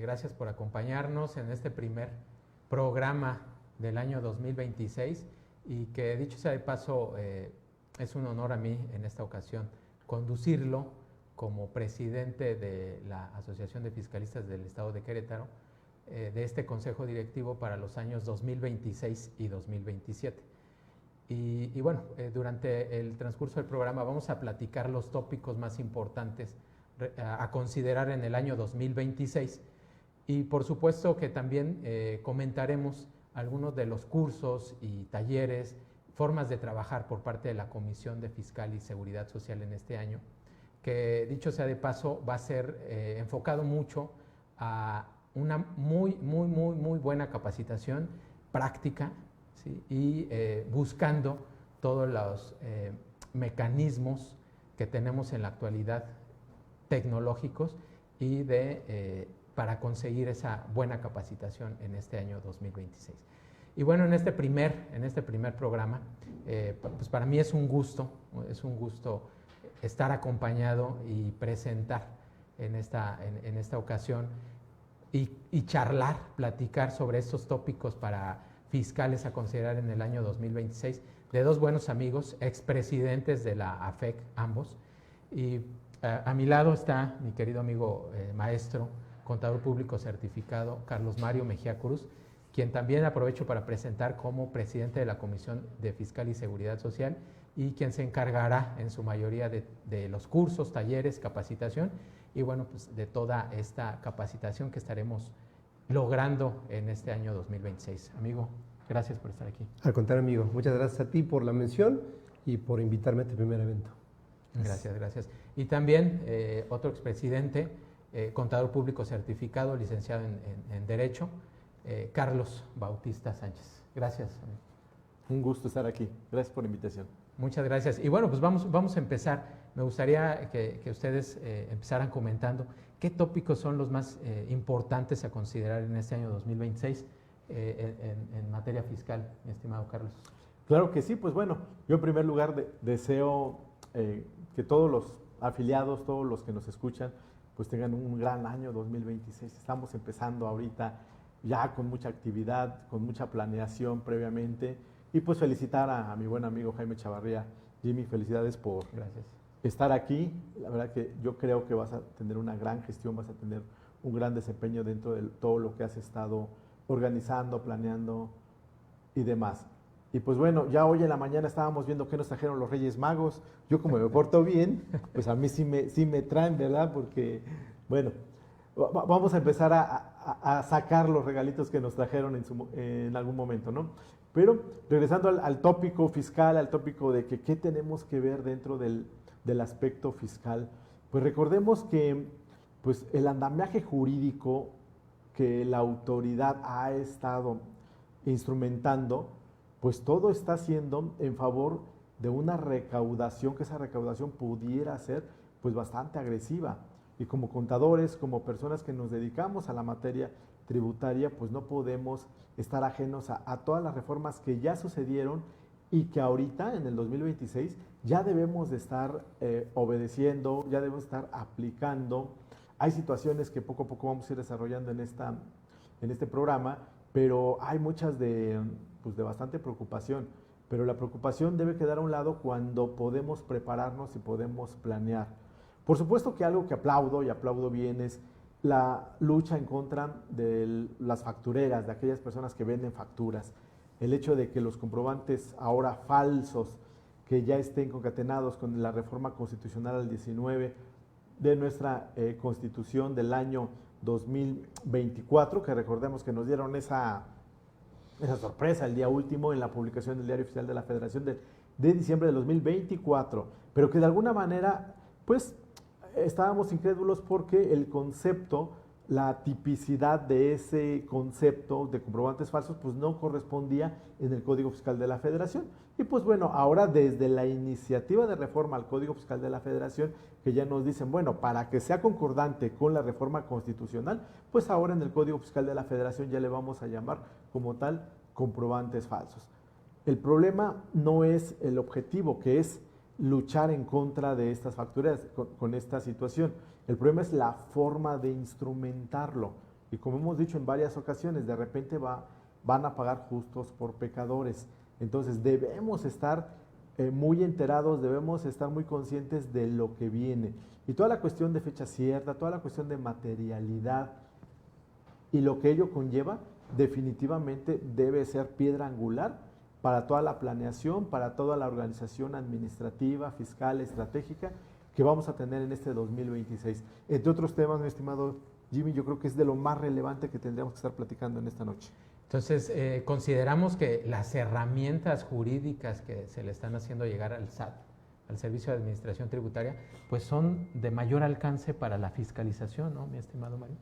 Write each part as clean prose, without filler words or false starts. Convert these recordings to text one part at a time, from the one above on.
Gracias por acompañarnos en este primer programa del año 2026 y que, dicho sea de paso, es un honor a mí en esta ocasión conducirlo como presidente de la Asociación de Fiscalistas del Estado de Querétaro, de este consejo directivo para los años 2026 y 2027. Y bueno, durante el transcurso del programa vamos a platicar los tópicos más importantes a considerar en el año 2026 y por supuesto que también comentaremos algunos de los cursos y talleres, formas de trabajar por parte de la Comisión de Fiscal y Seguridad Social en este año, que dicho sea de paso va a ser enfocado mucho a una muy buena capacitación práctica, ¿sí? Y buscando todos los mecanismos que tenemos en la actualidad tecnológicos y para conseguir esa buena capacitación en este año 2026. Y bueno, en este primer programa, pues para mí es un gusto estar acompañado y presentar en esta ocasión y charlar, platicar sobre estos tópicos para fiscales a considerar en el año 2026 de dos buenos amigos, expresidentes de la AFEC, ambos. Y a mi lado está mi querido amigo maestro, contador público certificado, Carlos Mario Mejía Cruz, quien también aprovecho para presentar como presidente de la Comisión de Fiscal y Seguridad Social y quien se encargará en su mayoría de los cursos, talleres, capacitación y bueno, pues de toda esta capacitación que estaremos logrando en este año 2026. Amigo, gracias por estar aquí. Al contrario, amigo, muchas gracias a ti por la mención y por invitarme a este primer evento. Gracias. Y también otro expresidente, contador público certificado, licenciado en Derecho, Carlos Bautista Sánchez. Gracias, amigo. Un gusto estar aquí. Gracias por la invitación. Muchas gracias. Y bueno, pues vamos a empezar. Me gustaría que ustedes empezaran comentando qué tópicos son los más importantes a considerar en este año 2026 en materia fiscal, mi estimado Carlos. Claro que sí, pues bueno, yo en primer lugar deseo que todos los afiliados, todos los que nos escuchan, pues tengan un gran año 2026. Estamos empezando ahorita ya con mucha actividad, con mucha planeación previamente, y pues felicitar a mi buen amigo Jaime Chavarría. Jimmy, felicidades por estar aquí. La verdad que yo creo que vas a tener una gran gestión, vas a tener un gran desempeño dentro de todo lo que has estado organizando, planeando y demás. Y pues bueno, ya hoy en la mañana estábamos viendo qué nos trajeron los Reyes Magos. Yo como me porto bien, pues a mí sí me traen, ¿verdad? Porque, bueno, vamos a empezar a sacar los regalitos que nos trajeron en algún momento, ¿no? Pero regresando al tópico fiscal, al tópico de que qué tenemos que ver dentro del aspecto fiscal, pues recordemos que pues el andamiaje jurídico que la autoridad ha estado instrumentando, pues todo está haciendo en favor de una recaudación, que esa recaudación pudiera ser pues bastante agresiva. Y como contadores, como personas que nos dedicamos a la materia tributaria, pues no podemos estar ajenos a todas las reformas que ya sucedieron y que ahorita, en el 2026, ya debemos de estar obedeciendo, ya debemos estar aplicando. Hay situaciones que poco a poco vamos a ir desarrollando en este programa, pero hay muchas de bastante preocupación. Pero la preocupación debe quedar a un lado cuando podemos prepararnos y podemos planear. Por supuesto que algo que aplaudo y aplaudo bien es la lucha en contra de las factureras, de aquellas personas que venden facturas. El hecho de que los comprobantes ahora falsos, que ya estén concatenados con la reforma constitucional al 19 de nuestra Constitución del año 2024, que recordemos que nos dieron esa sorpresa el día último en la publicación del Diario Oficial de la Federación de diciembre de 2024, pero que de alguna manera, pues, estábamos incrédulos porque el concepto, la tipicidad de ese concepto de comprobantes falsos, pues no correspondía en el Código Fiscal de la Federación. Y pues bueno, ahora desde la iniciativa de reforma al Código Fiscal de la Federación, que ya nos dicen, bueno, para que sea concordante con la reforma constitucional, pues ahora en el Código Fiscal de la Federación ya le vamos a llamar como tal comprobantes falsos. El problema no es el objetivo, que es luchar en contra de estas facturas con esta situación. El problema es la forma de instrumentarlo. Y como hemos dicho en varias ocasiones, de repente van a pagar justos por pecadores. Entonces debemos estar muy enterados, debemos estar muy conscientes de lo que viene. Y toda la cuestión de fecha cierta, toda la cuestión de materialidad y lo que ello conlleva, definitivamente debe ser piedra angular para toda la planeación, para toda la organización administrativa, fiscal, estratégica que vamos a tener en este 2026. Entre otros temas, mi estimado Jimmy, yo creo que es de lo más relevante que tendríamos que estar platicando en esta noche. Entonces, consideramos que las herramientas jurídicas que se le están haciendo llegar al SAT, al Servicio de Administración Tributaria, pues son de mayor alcance para la fiscalización, ¿no, mi estimado Mario?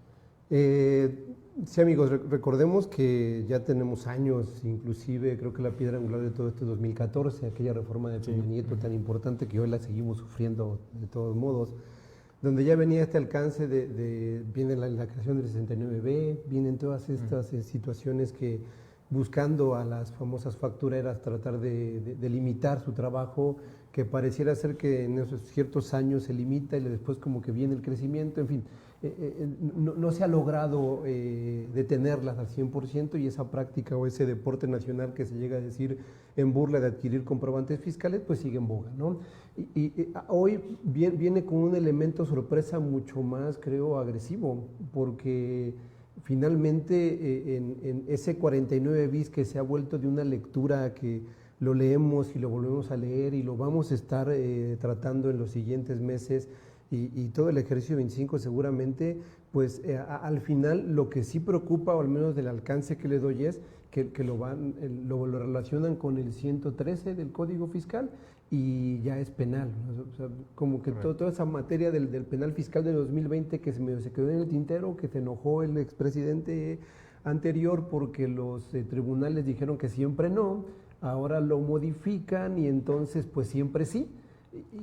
Sí, amigos, recordemos que ya tenemos años, inclusive creo que la piedra angular de todo esto es 2014, aquella reforma de Peña Nieto tan importante que hoy la seguimos sufriendo de todos modos, donde ya venía este alcance viene la creación del 69B, vienen todas estas situaciones que buscando a las famosas factureras tratar de limitar su trabajo, que pareciera ser que en esos ciertos años se limita y después como que viene el crecimiento, en fin. No se ha logrado detenerlas al 100% y esa práctica o ese deporte nacional que se llega a decir en burla de adquirir comprobantes fiscales, pues sigue en boga, ¿no? Y hoy viene con un elemento sorpresa mucho más, creo, agresivo, porque finalmente en ese 49 bis que se ha vuelto de una lectura que lo leemos y lo volvemos a leer y lo vamos a estar tratando en los siguientes meses, y todo el ejercicio 25 seguramente, pues al final lo que sí preocupa, o al menos del alcance que le doy, es que lo relacionan con el 113 del Código Fiscal y ya es penal. O sea, como que toda esa materia del penal fiscal de 2020 que se quedó en el tintero, que se enojó el expresidente anterior porque los tribunales dijeron que siempre no. ahora lo modifican y entonces pues siempre sí.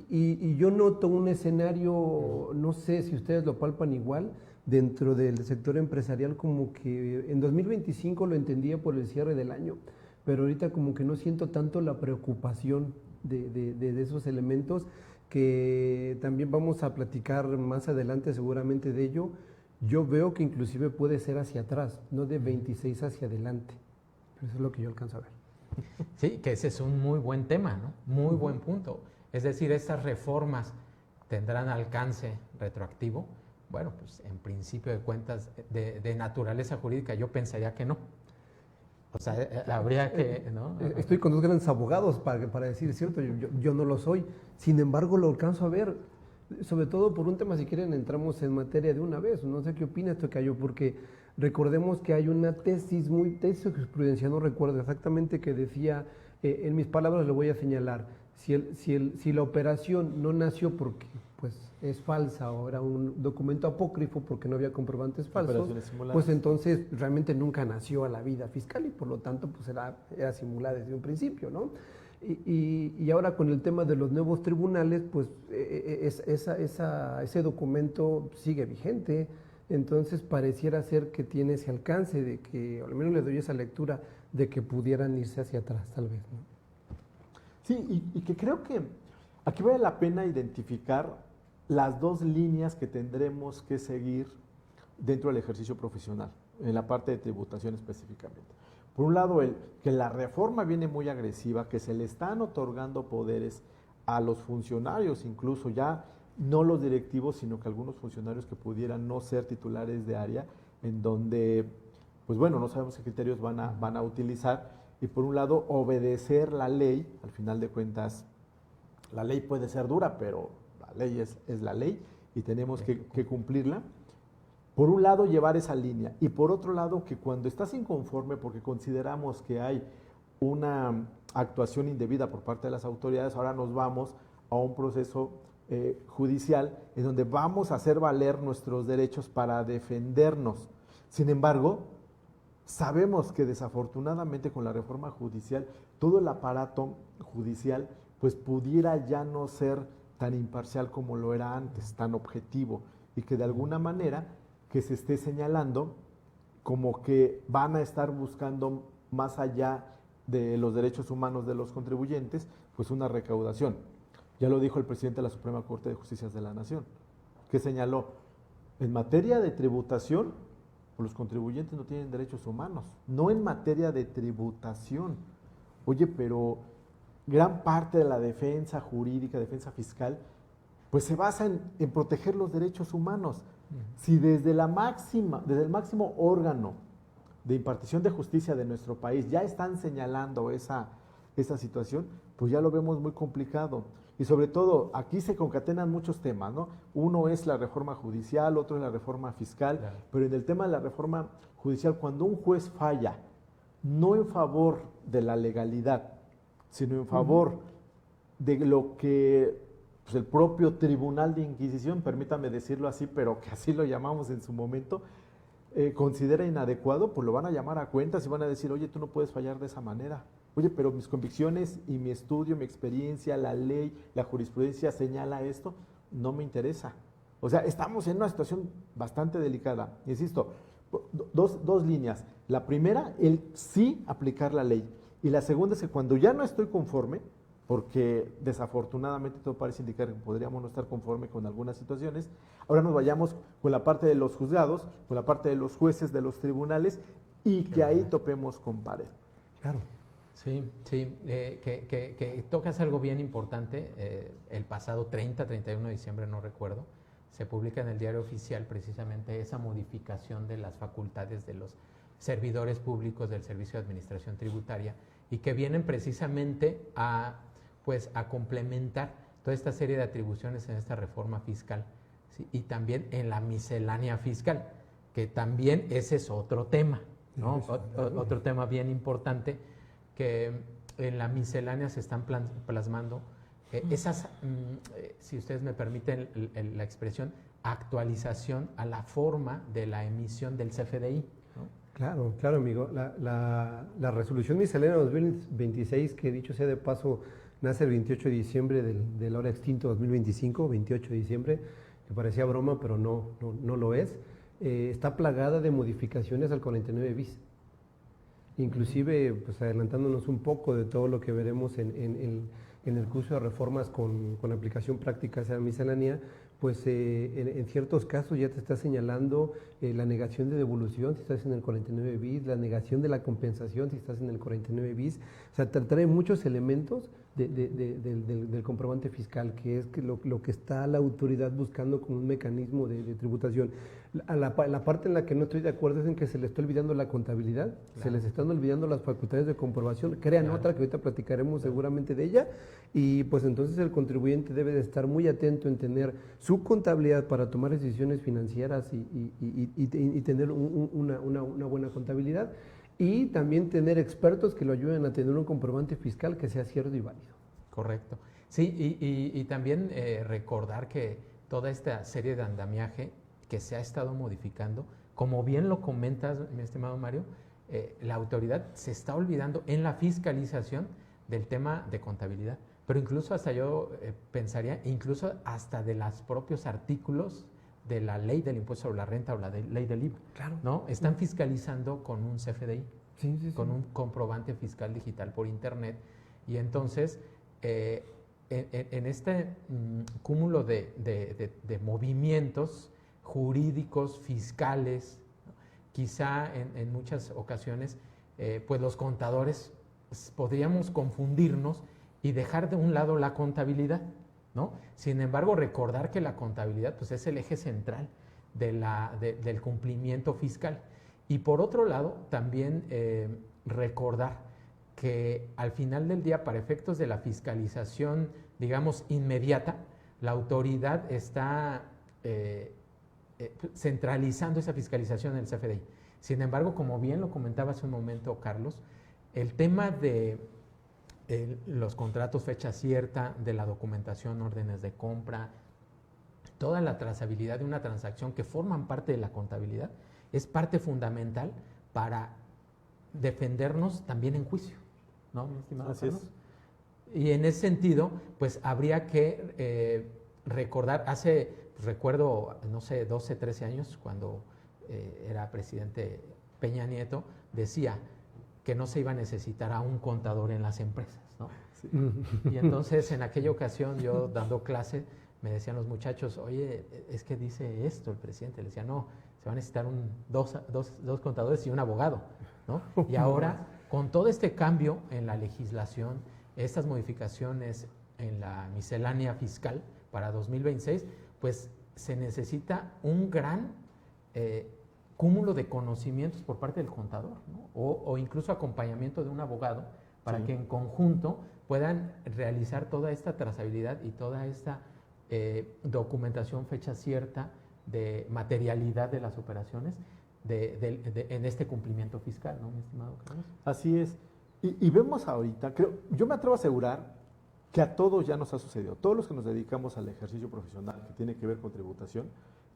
Y yo noto un escenario, no sé si ustedes lo palpan igual, dentro del sector empresarial, como que en 2025 lo entendía por el cierre del año, pero ahorita como que no siento tanto la preocupación de esos elementos, que también vamos a platicar más adelante seguramente de ello. Yo veo que inclusive puede ser hacia atrás, no de 26 hacia adelante. Eso es lo que yo alcanzo a ver. Sí, que ese es un muy buen tema, ¿no? Muy buen punto. Es decir, estas reformas tendrán alcance retroactivo. Bueno, pues en principio de cuentas, de naturaleza jurídica, yo pensaría que no. O sea, habría que, ¿no? Estoy con dos grandes abogados para decir, cierto, yo no lo soy. Sin embargo, lo alcanzo a ver, sobre todo por un tema, si quieren, entramos en materia de una vez. No sé qué opina esto, Cayo, porque recordemos que hay una tesis de jurisprudencia, no recuerdo exactamente, que decía, en mis palabras le voy a señalar, si la operación no nació porque pues es falsa o era un documento apócrifo porque no había comprobantes falsos, pues entonces realmente nunca nació a la vida fiscal y por lo tanto pues era simulada desde un principio, ¿no? Y ahora con el tema de los nuevos tribunales, pues ese documento sigue vigente, entonces pareciera ser que tiene ese alcance de que, al menos le doy esa lectura, de que pudieran irse hacia atrás tal vez, ¿no? Sí, y que creo que aquí vale la pena identificar las dos líneas que tendremos que seguir dentro del ejercicio profesional, en la parte de tributación específicamente. Por un lado, que la reforma viene muy agresiva, que se le están otorgando poderes a los funcionarios, incluso ya no los directivos, sino que algunos funcionarios que pudieran no ser titulares de área, en donde, pues bueno, no sabemos qué criterios van a utilizar, y por un lado, obedecer la ley. Al final de cuentas, la ley puede ser dura, pero la ley es la ley y tenemos que cumplirla. Por un lado, llevar esa línea, y por otro lado, que cuando estás inconforme porque consideramos que hay una actuación indebida por parte de las autoridades, ahora nos vamos a un proceso judicial en donde vamos a hacer valer nuestros derechos para defendernos. Sin embargo, sabemos que desafortunadamente con la reforma judicial, todo el aparato judicial pues pudiera ya no ser tan imparcial como lo era antes, tan objetivo, y que de alguna manera que se esté señalando como que van a estar buscando más allá de los derechos humanos de los contribuyentes, pues una recaudación. Ya lo dijo el presidente de la Suprema Corte de Justicia de la Nación, que señaló, en materia de tributación, los contribuyentes no tienen derechos humanos, no en materia de tributación. Oye, pero gran parte de la defensa jurídica, defensa fiscal, pues se basa en proteger los derechos humanos. Si desde el máximo órgano de impartición de justicia de nuestro país ya están señalando esa situación, pues ya lo vemos muy complicado. Y sobre todo, aquí se concatenan muchos temas, ¿no? Uno es la reforma judicial, otro es la reforma fiscal, claro. Pero en el tema de la reforma judicial, cuando un juez falla, no en favor de la legalidad, sino en favor de lo que pues, el propio Tribunal de Inquisición, permítame decirlo así, pero que así lo llamamos en su momento, considera inadecuado, pues lo van a llamar a cuentas y van a decir, oye, tú no puedes fallar de esa manera. Oye, pero mis convicciones y mi estudio, mi experiencia, la ley, la jurisprudencia señala esto, no me interesa. O sea, estamos en una situación bastante delicada. Insisto, dos líneas. La primera, el sí aplicar la ley. Y la segunda es que cuando ya no estoy conforme, porque desafortunadamente todo parece indicar que podríamos no estar conforme con algunas situaciones, ahora nos vayamos con la parte de los juzgados, con la parte de los jueces, de los tribunales, y que ahí topemos con pared. Claro. Sí, que tocas algo bien importante. El pasado 31 de diciembre, no recuerdo, se publica en el Diario Oficial precisamente esa modificación de las facultades de los servidores públicos del Servicio de Administración Tributaria, y que vienen precisamente a complementar toda esta serie de atribuciones en esta reforma fiscal, ¿sí? Y también en la miscelánea fiscal, que también ese es otro tema, ¿no? Otro tema bien importante, que en la miscelánea se están plasmando esas, si ustedes me permiten la expresión, actualización a la forma de la emisión del CFDI, ¿no? Claro, claro, amigo. La resolución miscelánea 2026, que dicho sea de paso, nace el 28 de diciembre del ahora extinto 2025, 28 de diciembre, que parecía broma, pero no lo es, está plagada de modificaciones al 49 bis. Inclusive, pues adelantándonos un poco de todo lo que veremos en el curso de reformas con aplicación práctica hacia la miscelánea, pues en ciertos casos ya te está señalando la negación de devolución si estás en el 49 bis, la negación de la compensación si estás en el 49 bis. O sea, te trae muchos elementos del comprobante fiscal, que es lo que está la autoridad buscando como un mecanismo de tributación. La parte en la que no estoy de acuerdo es en que se le está olvidando la contabilidad, claro. Se les están olvidando las facultades de comprobación, crean claro. Otra que ahorita platicaremos seguramente de ella, y pues entonces el contribuyente debe de estar muy atento en tener su contabilidad para tomar decisiones financieras y tener una buena contabilidad, y también tener expertos que lo ayuden a tener un comprobante fiscal que sea cierto y válido. Correcto. Sí, y también recordar que toda esta serie de andamiaje que se ha estado modificando, como bien lo comentas, mi estimado Mario, la autoridad se está olvidando en la fiscalización del tema de contabilidad, pero incluso hasta yo pensaría, incluso hasta de los propios artículos de la ley del impuesto sobre la renta o la ley del IVA, claro. ¿no? Están fiscalizando con un CFDI, sí. con un comprobante fiscal digital por internet, y entonces en este cúmulo de movimientos jurídicos, fiscales, quizá en muchas ocasiones, pues los contadores podríamos confundirnos y dejar de un lado la contabilidad, ¿no? Sin embargo, recordar que la contabilidad pues, es el eje central del cumplimiento fiscal. Y por otro lado, también recordar que al final del día, para efectos de la fiscalización, digamos, inmediata, la autoridad está centralizando esa fiscalización en el CFDI. Sin embargo, como bien lo comentaba hace un momento Carlos, el tema de los contratos fecha cierta, de la documentación, órdenes de compra, toda la trazabilidad de una transacción que forman parte de la contabilidad, es parte fundamental para defendernos también en juicio, ¿no, mi estimado Carlos? Y en ese sentido, pues habría que recordar, recuerdo, no sé, 12, 13 años, cuando era presidente Peña Nieto, decía que no se iba a necesitar a un contador en las empresas, ¿no? Sí. Y entonces, en aquella ocasión, yo dando clase, me decían los muchachos, oye, es que dice esto el presidente. Le decía, no, se va a necesitar dos contadores y un abogado, ¿no? Y ahora, con todo este cambio en la legislación, estas modificaciones en la miscelánea fiscal para 2026, pues se necesita un gran cúmulo de conocimientos por parte del contador, ¿no? O incluso acompañamiento de un abogado para sí. Que en conjunto puedan realizar toda esta trazabilidad y toda esta documentación fecha cierta de materialidad de las operaciones en este cumplimiento fiscal, ¿no, mi estimado Carlos? Así es. Y vemos ahorita, yo me atrevo a asegurar que a todos ya nos ha sucedido. Todos los que nos dedicamos al ejercicio profesional que tiene que ver con tributación,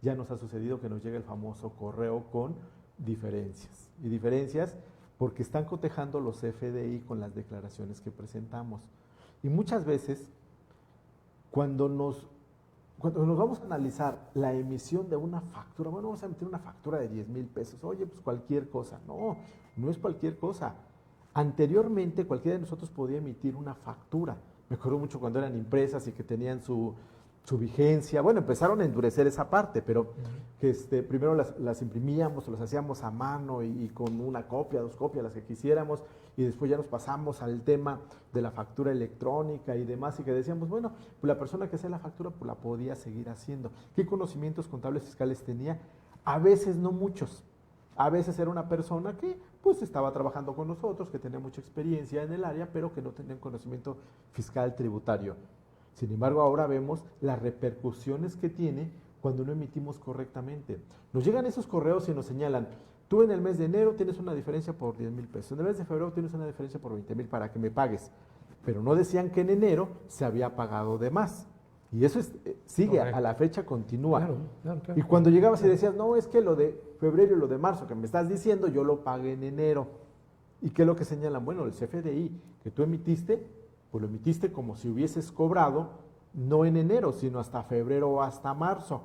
ya nos ha sucedido que nos llega el famoso correo con diferencias. Y diferencias porque están cotejando los FDI con las declaraciones que presentamos. Y muchas veces, cuando nos vamos a analizar la emisión de una factura, bueno, vamos a emitir una factura de 10,000 pesos. Oye, pues cualquier cosa. No, no es cualquier cosa. Anteriormente, cualquiera de nosotros podía emitir una factura. Me acuerdo mucho cuando eran impresas y que tenían su vigencia. Bueno, empezaron a endurecer esa parte, pero primero las imprimíamos o las hacíamos a mano y con una copia, 2 copias, las que quisiéramos, y después ya nos pasamos al tema de la factura electrónica y demás, y que decíamos, bueno, pues la persona que hacía la factura pues la podía seguir haciendo. ¿Qué conocimientos contables fiscales tenía? A veces no muchos. A veces era una persona que pues estaba trabajando con nosotros, que tenía mucha experiencia en el área, pero que no tenía un conocimiento fiscal tributario. Sin embargo, ahora vemos las repercusiones que tiene cuando no emitimos correctamente. Nos llegan esos correos y nos señalan, tú en el mes de enero tienes una diferencia por 10,000 pesos, en el mes de febrero tienes una diferencia por 20,000 para que me pagues. Pero no decían que en enero se había pagado de más. Y eso sigue a la fecha, continúa. Claro. Y cuando llegabas y decías, no, es que lo de febrero y lo de marzo que me estás diciendo, yo lo pagué en enero. ¿Y qué es lo que señalan? Bueno, el CFDI que tú emitiste, pues lo emitiste como si hubieses cobrado, no en enero, sino hasta febrero o hasta marzo.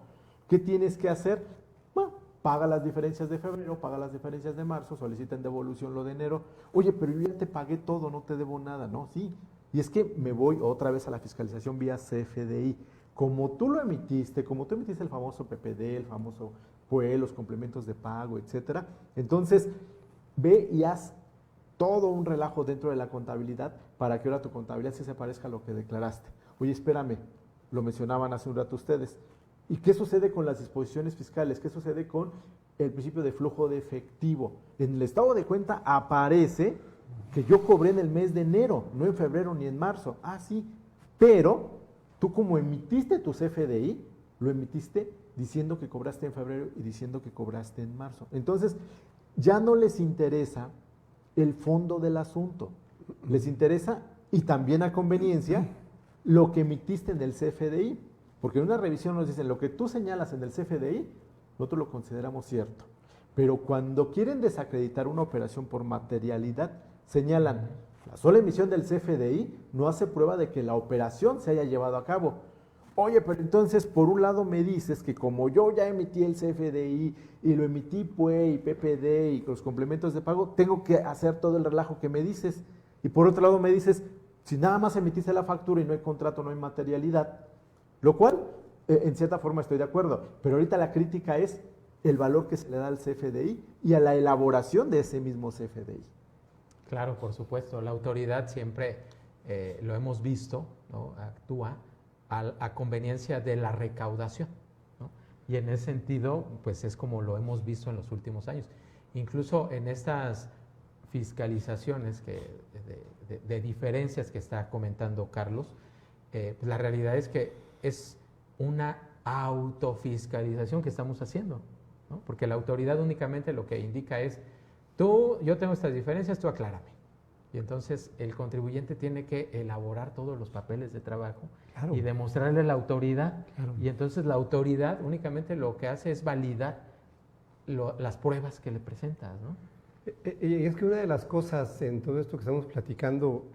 ¿Qué tienes que hacer? Bueno, paga las diferencias de febrero, paga las diferencias de marzo, solicita en devolución lo de enero. Oye, pero yo ya te pagué todo, no te debo nada, ¿no? Sí. Y es que me voy otra vez a la fiscalización vía CFDI. Como tú lo emitiste, como tú emitiste el famoso PPD, el famoso PUE, los complementos de pago, etcétera, entonces ve y haz todo un relajo dentro de la contabilidad para que ahora tu contabilidad sí se parezca a lo que declaraste. Oye, espérame, lo mencionaban hace un rato ustedes. ¿Y qué sucede con las disposiciones fiscales? ¿Qué sucede con el principio de flujo de efectivo? En el estado de cuenta aparece que yo cobré en el mes de enero, no en febrero ni en marzo. Ah, sí, pero tú como emitiste tu CFDI, lo emitiste diciendo que cobraste en febrero y diciendo que cobraste en marzo. Entonces, ya no les interesa el fondo del asunto. Les interesa, y también a conveniencia, lo que emitiste en el CFDI. Porque en una revisión nos dicen, lo que tú señalas en el CFDI, nosotros lo consideramos cierto. Pero cuando quieren desacreditar una operación por materialidad, señalan, la sola emisión del CFDI no hace prueba de que la operación se haya llevado a cabo. Oye, pero entonces, por un lado me dices que como yo ya emití el CFDI y lo emití PUE y PPD y los complementos de pago, tengo que hacer todo el relajo que me dices. Y por otro lado me dices, si nada más emitiste la factura y no hay contrato, no hay materialidad, lo cual, en cierta forma estoy de acuerdo, pero ahorita la crítica es el valor que se le da al CFDI y a la elaboración de ese mismo CFDI. Claro, por supuesto, la autoridad siempre, lo hemos visto, ¿no? Actúa a conveniencia de la recaudación, ¿no? Y en ese sentido, pues es como lo hemos visto en los últimos años. Incluso en estas fiscalizaciones de diferencias que está comentando Carlos, pues la realidad es que es una autofiscalización que estamos haciendo, ¿no? Porque la autoridad únicamente lo que indica es, yo tengo estas diferencias, tú aclárame. Y entonces el contribuyente tiene que elaborar todos los papeles de trabajo, claro, y demostrarle a la autoridad. Claro. Y entonces la autoridad únicamente lo que hace es validar las pruebas que le presentas, ¿no? Y es que una de las cosas en todo esto que estamos platicando,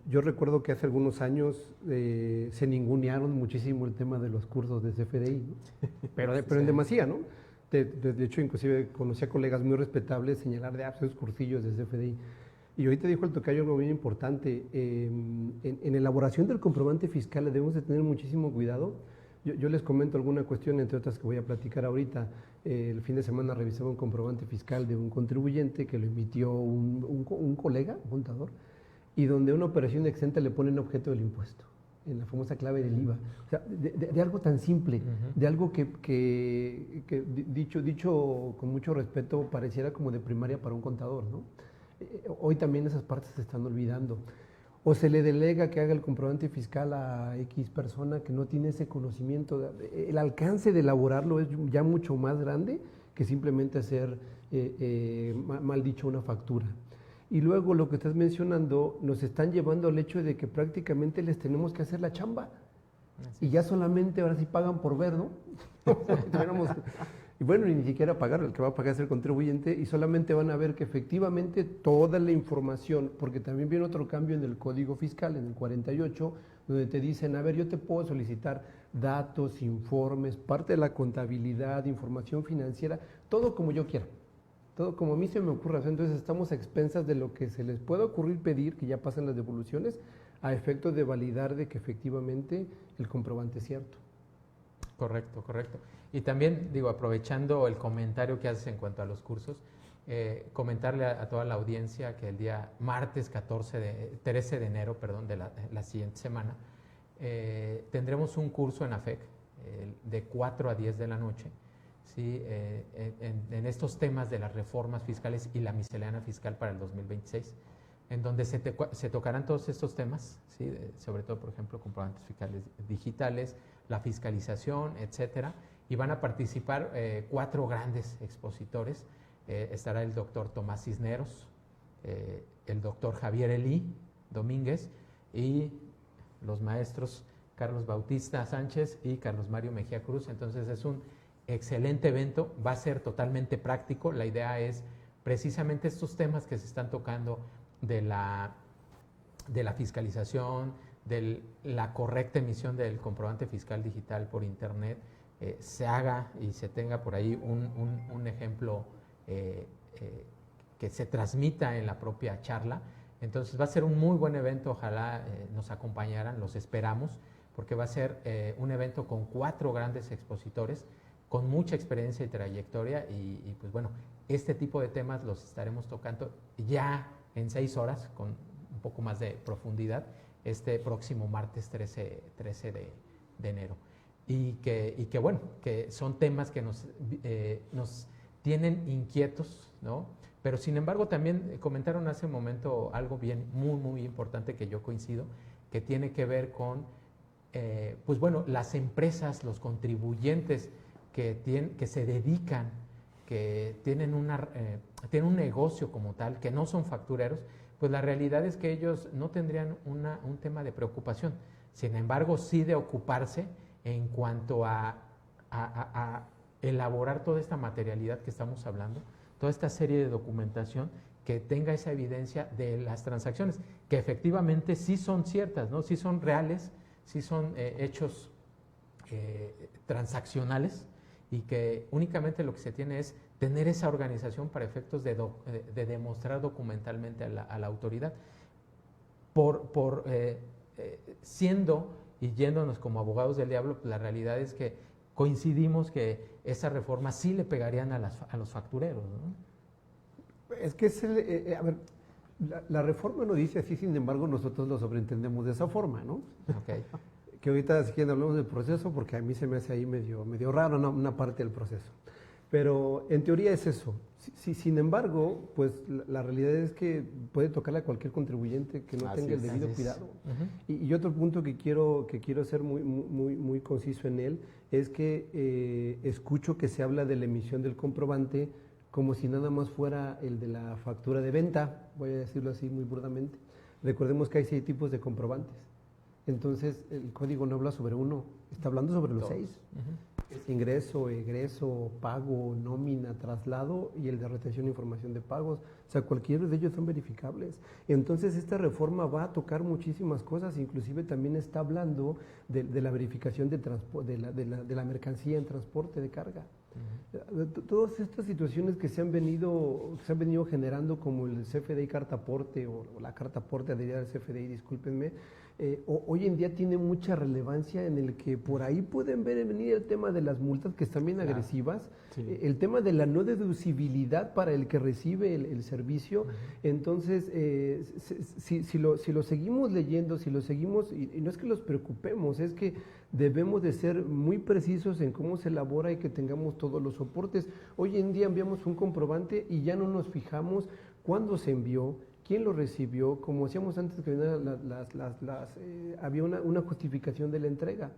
yo recuerdo que hace algunos años se ningunearon muchísimo el tema de los cursos de CFDI, ¿no? pero en demasía, ¿no? De hecho, inclusive conocí a colegas muy respetables señalar de esos cursillos de CFDI. Y ahorita dijo el tocayo algo bien importante, en elaboración del comprobante fiscal debemos de tener muchísimo cuidado. Yo les comento alguna cuestión, entre otras que voy a platicar ahorita. El fin de semana revisaba un comprobante fiscal de un contribuyente que lo emitió un colega, un contador, y donde una operación exenta le ponen objeto del impuesto, en la famosa clave del IVA. O sea, de algo tan simple, de algo que dicho con mucho respeto, pareciera como de primaria para un contador, ¿no? Hoy también esas partes se están olvidando. O se le delega que haga el comprobante fiscal a X persona que no tiene ese conocimiento. El alcance de elaborarlo es ya mucho más grande que simplemente hacer, mal dicho, una factura. Y luego lo que estás mencionando, nos están llevando al hecho de que prácticamente les tenemos que hacer la chamba. Y ya solamente ahora sí pagan por ver, ¿no? Y bueno, ni siquiera pagar, el que va a pagar es el contribuyente, y solamente van a ver que efectivamente toda la información, porque también viene otro cambio en el Código Fiscal, en el 48, donde te dicen, a ver, yo te puedo solicitar datos, informes, parte de la contabilidad, información financiera, todo como yo quiera, todo como a mí se me ocurra. Entonces estamos a expensas de lo que se les pueda ocurrir pedir, que ya pasan las devoluciones, a efectos de validar de que efectivamente el comprobante es cierto. Correcto, correcto. Y también, digo, aprovechando el comentario que haces en cuanto a los cursos, comentarle a toda la audiencia que el día martes 13 de enero, de la siguiente semana, tendremos un curso en AFEC de 4 a 10 de la noche, ¿sí? En estos temas de las reformas fiscales y la miscelánea fiscal para el 2026, en donde se tocarán todos estos temas, ¿sí? Sobre todo, por ejemplo, comprobantes fiscales digitales, la fiscalización, etcétera, y van a participar 4 grandes expositores. Estará el doctor Tomás Cisneros, el doctor Javier Elí Domínguez y los maestros Carlos Bautista Sánchez y Carlos Mario Mejía Cruz. Entonces es un excelente evento, va a ser totalmente práctico. La idea es precisamente estos temas que se están tocando de la fiscalización, de la correcta emisión del comprobante fiscal digital por internet, se haga y se tenga por ahí un ejemplo que se transmita en la propia charla. Entonces va a ser un muy buen evento, ojalá nos acompañaran, los esperamos, porque va a ser un evento con 4 grandes expositores, con mucha experiencia y trayectoria, y pues bueno, este tipo de temas los estaremos tocando ya en 6 horas, con un poco más de profundidad, este próximo martes 13 de enero. Y que bueno, que son temas que nos tienen inquietos, ¿no? Pero sin embargo también comentaron hace un momento algo muy importante que yo coincido, que tiene que ver con, pues bueno, las empresas, los contribuyentes que se dedican, que tienen un negocio como tal, que no son factureros, pues la realidad es que ellos no tendrían un tema de preocupación. Sin embargo, sí de ocuparse en cuanto a elaborar toda esta materialidad que estamos hablando, toda esta serie de documentación que tenga esa evidencia de las transacciones, que efectivamente sí son ciertas, ¿no? Sí son reales, sí son hechos transaccionales, y que únicamente lo que se tiene es tener esa organización para efectos de demostrar documentalmente a la autoridad. Siendo y yéndonos como abogados del diablo, pues la realidad es que coincidimos que esa reforma sí le pegarían a los factureros, ¿no? Es que a ver, la reforma no dice así, sin embargo nosotros lo sobreentendemos de esa forma, ¿no? Okay. Que ahorita si quieren hablamos del proceso, porque a mí se me hace ahí medio raro una parte del proceso. Pero en teoría es eso. Sin embargo, pues la realidad es que puede tocarle a cualquier contribuyente que no tenga el debido cuidado. Y otro punto que quiero ser muy conciso en él es que escucho que se habla de la emisión del comprobante como si nada más fuera el de la factura de venta, voy a decirlo así muy burdamente. Recordemos que hay 6 tipos de comprobantes. Entonces, el código no habla sobre uno, está hablando sobre los 6. Es ingreso, egreso, pago, nómina, traslado y el de retención de información de pagos. O sea, cualquiera de ellos son verificables. Entonces, esta reforma va a tocar muchísimas cosas, inclusive también está hablando de la verificación de la mercancía en transporte de carga. Todas estas situaciones que se han venido generando, como el CFDI carta aporte o la carta aporte adherida al CFDI, discúlpenme, hoy en día tiene mucha relevancia en el que por ahí pueden venir el tema de las multas, que están bien agresivas, el tema de la no deducibilidad para el que recibe el servicio. Entonces, si lo seguimos leyendo, si lo seguimos, y no es que los preocupemos, es que debemos de ser muy precisos en cómo se elabora y que tengamos todos los soportes. Hoy en día enviamos un comprobante y ya no nos fijamos cuándo se envió, quién lo recibió, como hacíamos antes que había una justificación de la entrega.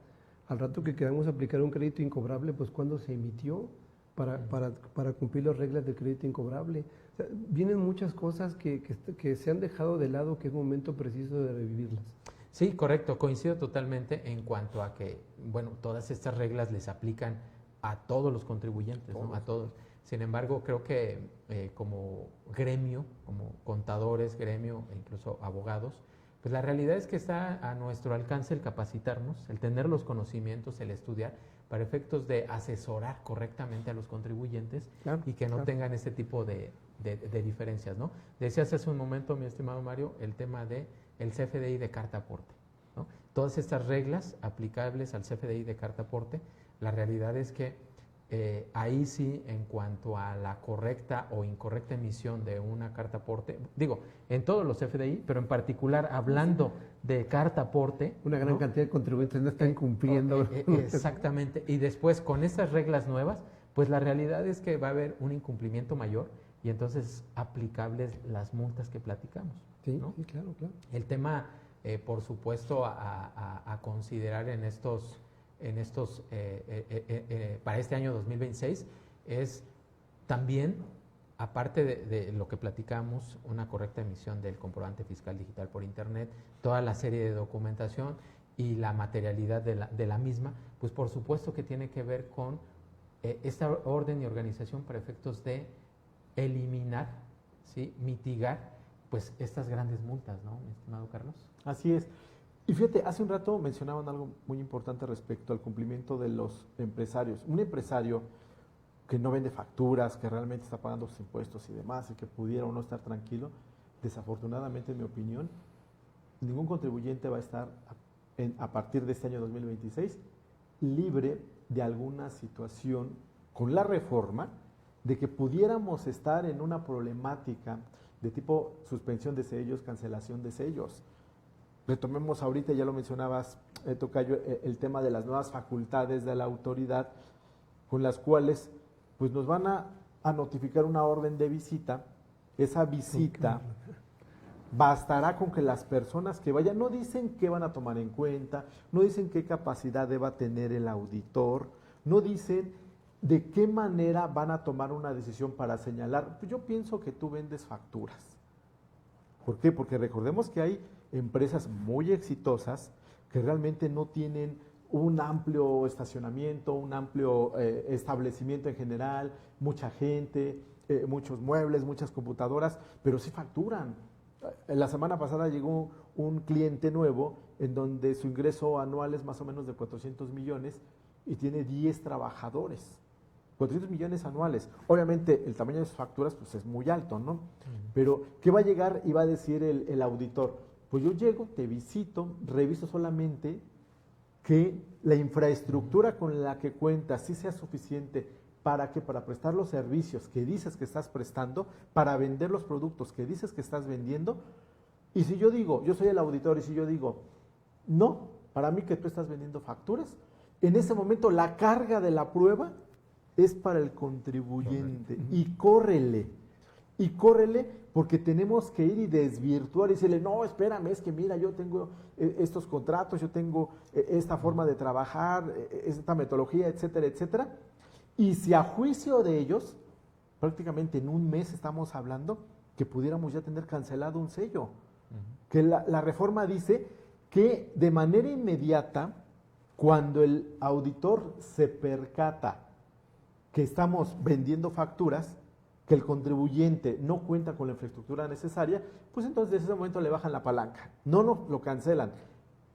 Al rato que queramos aplicar un crédito incobrable, pues cuándo se emitió para cumplir las reglas del crédito incobrable. O sea, vienen muchas cosas que se han dejado de lado, que es momento preciso de revivirlas. Sí, correcto, coincido totalmente en cuanto a que, bueno, todas estas reglas les aplican a todos los contribuyentes, ¿no? A todos. Sin embargo, creo que como gremio, como contadores, gremio e incluso abogados, pues la realidad es que está a nuestro alcance el capacitarnos, el tener los conocimientos, el estudiar, para efectos de asesorar correctamente a los contribuyentes, y que no tengan este tipo de diferencias, ¿no? Decías hace un momento, mi estimado Mario, el tema de el CFDI de carta aporte, ¿no? Todas estas reglas aplicables al CFDI de carta aporte, la realidad es que ahí sí, en cuanto a la correcta o incorrecta emisión de una carta aporte, digo, en todos los CFDI, pero en particular hablando de carta aporte, una gran cantidad de contribuyentes no están cumpliendo. Exactamente, y después con estas reglas nuevas, pues la realidad es que va a haber un incumplimiento mayor, y entonces aplicables las multas que platicamos. Sí, ¿no? sí, claro. El tema, por supuesto, a considerar en estos para este año 2026 es también, aparte de lo que platicamos, una correcta emisión del comprobante fiscal digital por internet, toda la serie de documentación y la materialidad de la misma, pues por supuesto que tiene que ver con esta orden y organización para efectos de eliminar, ¿sí? Mitigar, pues estas grandes multas, ¿no, mi estimado Carlos? Así es. Y fíjate, hace un rato mencionaban algo muy importante respecto al cumplimiento de los empresarios. Un empresario que no vende facturas, que realmente está pagando sus impuestos y demás, y que pudiera uno estar tranquilo, desafortunadamente, en mi opinión, ningún contribuyente va a estar a partir de este año 2026 libre de alguna situación con la reforma de que pudiéramos estar en una problemática de tipo suspensión de sellos, cancelación de sellos. Retomemos ahorita, ya lo mencionabas, Tocayo, el tema de las nuevas facultades de la autoridad con las cuales pues nos van a notificar una orden de visita. Esa visita bastará con que las personas que vayan, no dicen qué van a tomar en cuenta, no dicen qué capacidad deba tener el auditor, no dicen de qué manera van a tomar una decisión para señalar. Pues yo pienso que tú vendes facturas. ¿Por qué? Porque recordemos que hay empresas muy exitosas que realmente no tienen un amplio estacionamiento, un amplio establecimiento en general, mucha gente, muchos muebles, muchas computadoras, pero sí facturan. La semana pasada llegó un cliente nuevo en donde su ingreso anual es más o menos de 400 millones y tiene 10 trabajadores. 400 millones anuales. Obviamente el tamaño de sus facturas pues es muy alto, ¿no? Pero ¿qué va a llegar y va a decir el auditor? Pues yo llego, te visito, reviso solamente que la infraestructura con la que cuentas sí sea suficiente para prestar los servicios que dices que estás prestando, para vender los productos que dices que estás vendiendo. Y si yo digo, yo soy el auditor, y si yo digo, no, para mí que tú estás vendiendo facturas, en ese momento la carga de la prueba es para el contribuyente. Y córrele porque tenemos que ir y desvirtuar y decirle, no, espérame, es que mira, yo tengo estos contratos, yo tengo esta forma de trabajar, esta metodología, etcétera, etcétera. Y si a juicio de ellos, prácticamente en un mes estamos hablando que pudiéramos ya tener cancelado un sello. Que la reforma dice que de manera inmediata, cuando el auditor se percata que estamos vendiendo facturas, que el contribuyente no cuenta con la infraestructura necesaria, pues entonces en ese momento le bajan la palanca. No lo cancelan,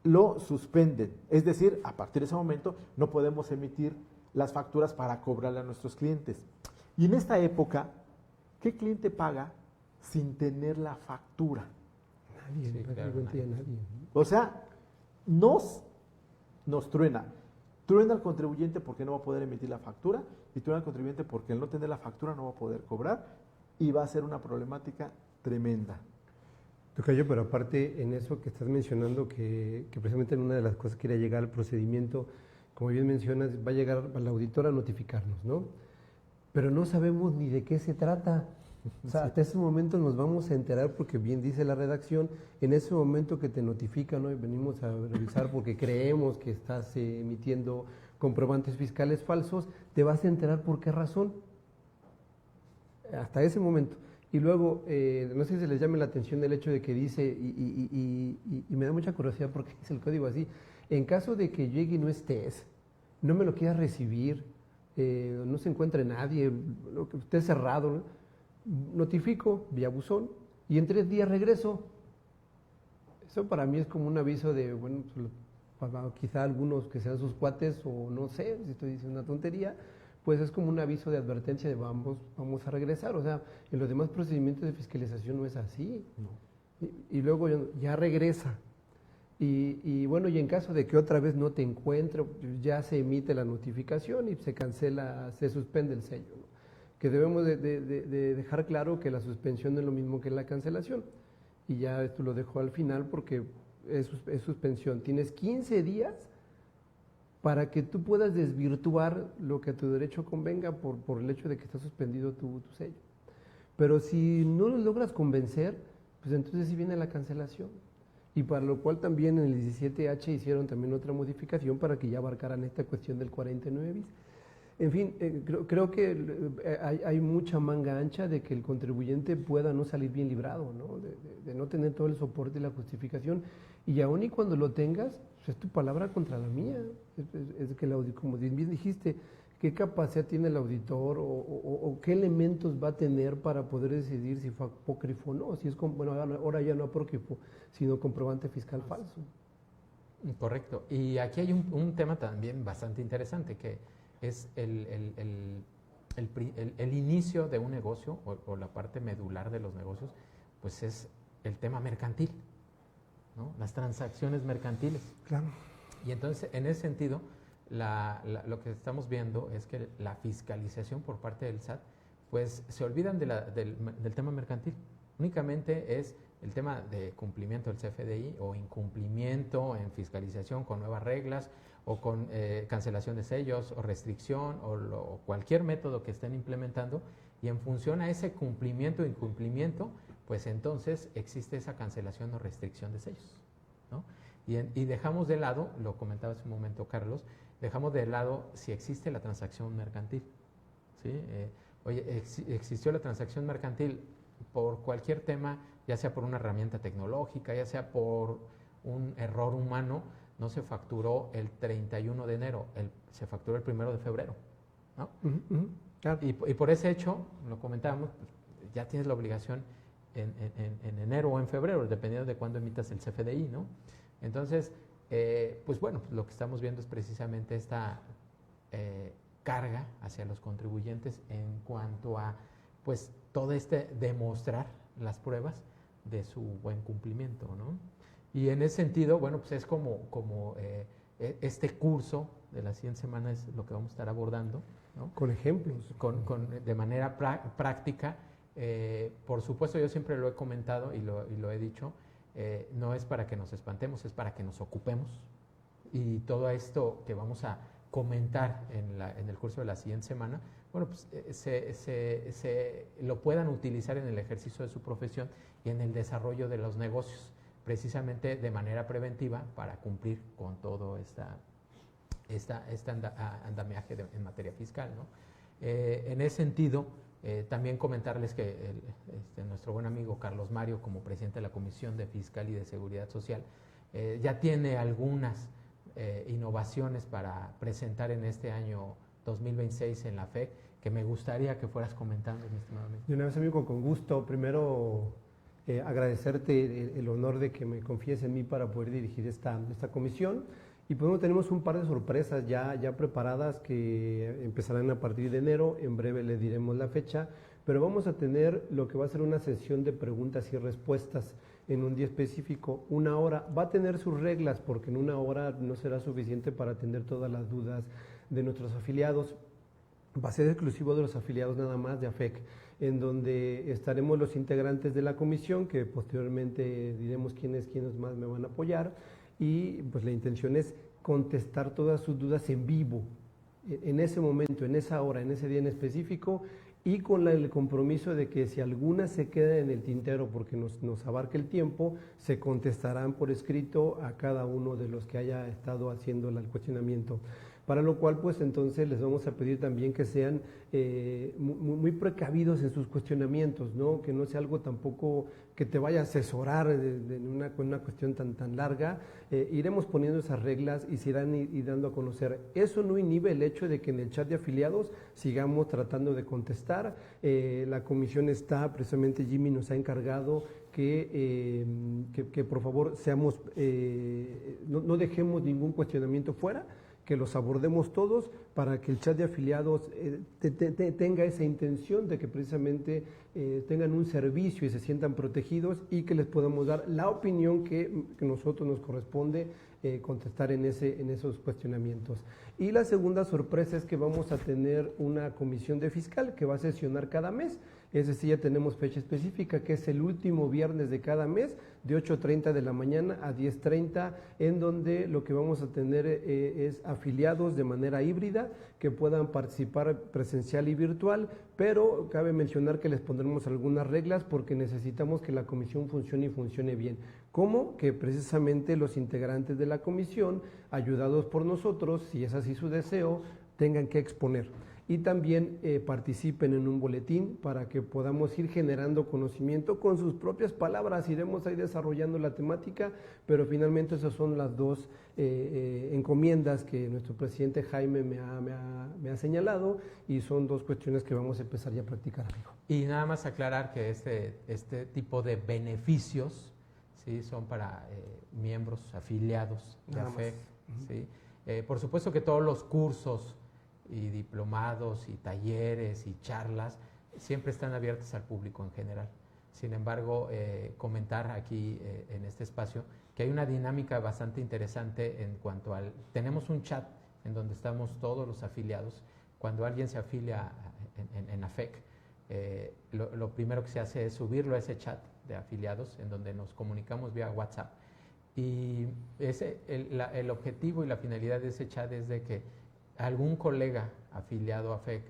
lo suspenden. Es decir, a partir de ese momento no podemos emitir las facturas para cobrarle a nuestros clientes. Y en esta época, ¿qué cliente paga sin tener la factura? Nadie, Sí, claro, nadie. O sea, nos truena. Truena al contribuyente porque no va a poder emitir la factura y truena al contribuyente porque al no tener la factura no va a poder cobrar y va a ser una problemática tremenda. Tocayo, pero aparte en eso que estás mencionando, que precisamente en una de las cosas que quería llegar al procedimiento, como bien mencionas, va a llegar al auditor a notificarnos, ¿no? Pero no sabemos ni de qué se trata. O sea, hasta ese momento nos vamos a enterar porque bien dice la redacción, en ese momento que te notifican, ¿no? Y venimos a revisar porque creemos que estás emitiendo comprobantes fiscales falsos, te vas a enterar por qué razón. Hasta ese momento. Y luego, no sé si se les llame la atención el hecho de que dice, y me da mucha curiosidad porque dice el código así, en caso de que llegue y no estés, no me lo quieras recibir, no se encuentre nadie, que esté cerrado, ¿no? Notifico vía buzón y en 3 días regreso. Eso para mí es como un aviso de, bueno, para quizá algunos que sean sus cuates o no sé, si estoy diciendo una tontería, pues es como un aviso de advertencia de vamos a regresar. O sea, en los demás procedimientos de fiscalización no es así. No. Y luego ya regresa. Y bueno, y en caso de que otra vez no te encuentre, ya se emite la notificación y se cancela, se suspende el sello, ¿no? Que debemos de dejar claro que la suspensión es lo mismo que la cancelación. Y ya esto lo dejo al final porque es suspensión. Tienes 15 días para que tú puedas desvirtuar lo que a tu derecho convenga por el hecho de que está suspendido tu sello. Pero si no los logras convencer, pues entonces sí viene la cancelación. Y para lo cual también en el 17H hicieron también otra modificación para que ya abarcaran esta cuestión del 49 bis. En fin, creo que hay mucha manga ancha de que el contribuyente pueda no salir bien librado, ¿no? De no tener todo el soporte y la justificación. Y aún y cuando lo tengas, pues es tu palabra contra la mía. Es que, como bien dijiste, ¿qué capacidad tiene el auditor o qué elementos va a tener para poder decidir si fue apócrifo o no? Si es, bueno, ahora ya no apócrifo, sino comprobante fiscal falso. Correcto. Y aquí hay un tema también bastante interesante, que es el inicio de un negocio o la parte medular de los negocios, pues es el tema mercantil, ¿no? Las transacciones mercantiles. Claro. Y entonces, en ese sentido, lo que estamos viendo es que la fiscalización por parte del SAT, pues se olvidan del tema mercantil. Únicamente es el tema de cumplimiento del CFDI o incumplimiento en fiscalización con nuevas reglas o con cancelación de sellos o restricción o cualquier método que estén implementando, y en función a ese cumplimiento o incumplimiento, pues entonces existe esa cancelación o restricción de sellos, ¿no? Y dejamos de lado, lo comentaba hace un momento Carlos, dejamos de lado si existe la transacción mercantil, ¿sí? Oye, existió la transacción mercantil por cualquier tema, ya sea por una herramienta tecnológica, ya sea por un error humano, no se facturó el 31 de enero, se facturó el 1 de febrero, ¿no? Claro. Y por ese hecho, lo comentábamos, pues, ya tienes la obligación en enero o en febrero, dependiendo de cuándo emitas el CFDI, ¿no? Entonces, pues bueno, lo que estamos viendo es precisamente esta carga hacia los contribuyentes en cuanto a, pues, todo demostrar las pruebas de su buen cumplimiento, ¿no? Y en ese sentido, bueno, pues es como este curso de la siguiente semana es lo que vamos a estar abordando, ¿no? Con ejemplos. De manera práctica. Por supuesto, yo siempre lo he comentado y lo he dicho, no es para que nos espantemos, es para que nos ocupemos. Y todo esto que vamos a comentar en el curso de la siguiente semana, bueno, pues se lo puedan utilizar en el ejercicio de su profesión y en el desarrollo de los negocios, precisamente de manera preventiva para cumplir con todo este andamiaje en materia fiscal, ¿no? En ese sentido, también comentarles que nuestro buen amigo Carlos Mario, como presidente de la Comisión de Fiscal y de Seguridad Social, ya tiene algunas innovaciones para presentar en este año 2026 en la FEC, que me gustaría que fueras comentando, mi estimado amigo. De una vez, amigo, con gusto. Primero, agradecerte el honor de que me confíes en mí para poder dirigir esta comisión. Y pues bueno, tenemos un par de sorpresas ya preparadas que empezarán a partir de enero. En breve le diremos la fecha, pero vamos a tener lo que va a ser una sesión de preguntas y respuestas en un día específico, 1 hora. Va a tener sus reglas porque en 1 hora no será suficiente para atender todas las dudas de nuestros afiliados. Va a ser exclusivo de los afiliados nada más de AFEC, en donde estaremos los integrantes de la comisión, que posteriormente diremos quiénes más me van a apoyar, y pues la intención es contestar todas sus dudas en vivo, en ese momento, en esa hora, en ese día en específico, y con el compromiso de que si alguna se queda en el tintero porque nos abarca el tiempo, se contestarán por escrito a cada uno de los que haya estado haciendo el cuestionamiento. Para lo cual, pues entonces les vamos a pedir también que sean muy precavidos en sus cuestionamientos, ¿no? Que no sea algo tampoco que te vaya a asesorar en una cuestión tan larga. Iremos poniendo esas reglas y se irán dando a conocer. Eso no inhibe el hecho de que en el chat de afiliados sigamos tratando de contestar. La comisión está, precisamente Jimmy nos ha encargado que por favor seamos, no dejemos ningún cuestionamiento fuera, que los abordemos todos para que el chat de afiliados tenga esa intención de que precisamente tengan un servicio y se sientan protegidos y que les podamos dar la opinión que nosotros nos corresponde contestar en esos cuestionamientos. Y la segunda sorpresa es que vamos a tener una comisión de fiscal que va a sesionar cada mes. Es decir, ya tenemos fecha específica, que es el último viernes de cada mes, de 8:30 de la mañana a 10:30, en donde lo que vamos a tener es afiliados de manera híbrida que puedan participar presencial y virtual, pero cabe mencionar que les pondremos algunas reglas porque necesitamos que la comisión funcione y funcione bien. ¿Cómo? Que precisamente los integrantes de la comisión, ayudados por nosotros, si es así su deseo, tengan que exponer. y también participen en un boletín para que podamos ir generando conocimiento con sus propias palabras. Iremos ahí desarrollando la temática, pero finalmente esas son las dos encomiendas que nuestro presidente Jaime me ha señalado, y son dos cuestiones que vamos a empezar ya a practicar, amigo. Y nada más aclarar que este tipo de beneficios, ¿sí?, son para miembros afiliados de AFEC. ¿Sí? Por supuesto que todos los cursos y diplomados y talleres y charlas siempre están abiertos al público en general. Sin embargo, comentar aquí en este espacio que hay una dinámica bastante interesante en cuanto al... Tenemos un chat en donde estamos todos los afiliados. Cuando alguien se afilia en AFEC, lo primero que se hace es subirlo a ese chat de afiliados en donde nos comunicamos vía WhatsApp. Y el objetivo y la finalidad de ese chat es de que algún colega afiliado a AFEC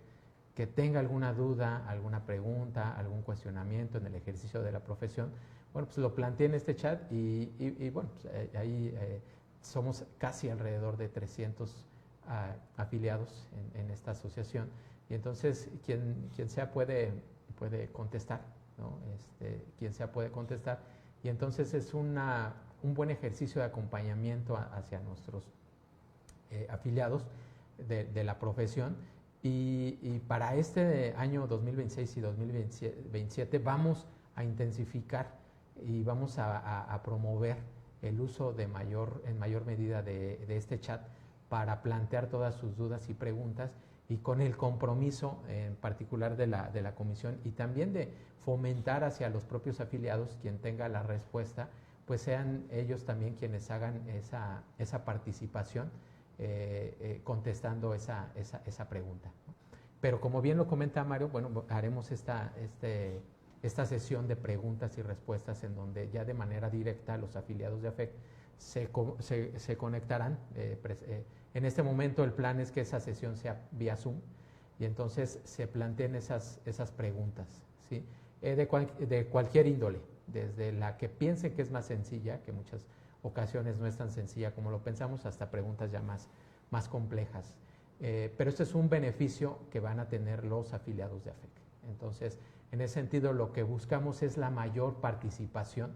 que tenga alguna duda, alguna pregunta, algún cuestionamiento en el ejercicio de la profesión, bueno, pues lo plantee en este chat y bueno, pues ahí somos casi alrededor de 300 afiliados en esta asociación, y entonces quien sea puede contestar, ¿no? Quien sea puede contestar, y entonces es un buen ejercicio de acompañamiento hacia nuestros afiliados de la profesión, y para este año 2026 y 2027 vamos a intensificar y vamos a promover el uso en mayor medida de este chat para plantear todas sus dudas y preguntas, y con el compromiso en particular de la comisión, y también de fomentar hacia los propios afiliados, quien tenga la respuesta, pues sean ellos también quienes hagan esa participación contestando esa pregunta. Pero como bien lo comenta Mario, bueno, haremos esta sesión de preguntas y respuestas en donde ya de manera directa los afiliados de AFEC se conectarán. En este momento el plan es que esa sesión sea vía Zoom, y entonces se planteen esas preguntas, ¿sí? De cualquier índole, desde la que piensen que es más sencilla, que muchas ocasiones no es tan sencilla como lo pensamos, hasta preguntas ya más complejas. Pero este es un beneficio que van a tener los afiliados de AFEC. Entonces, en ese sentido, lo que buscamos es la mayor participación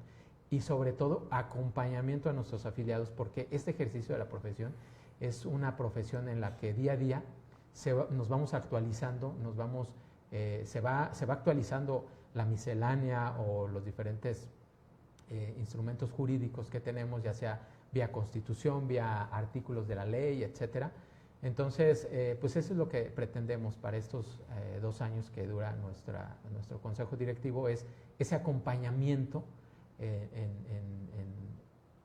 y sobre todo acompañamiento a nuestros afiliados, porque este ejercicio de la profesión es una profesión en la que día a día nos vamos actualizando, se va actualizando la miscelánea o los diferentes instrumentos jurídicos que tenemos, ya sea vía constitución, vía artículos de la ley, etcétera. Entonces, pues eso es lo que pretendemos para estos 2 años que dura nuestro consejo directivo, es ese acompañamiento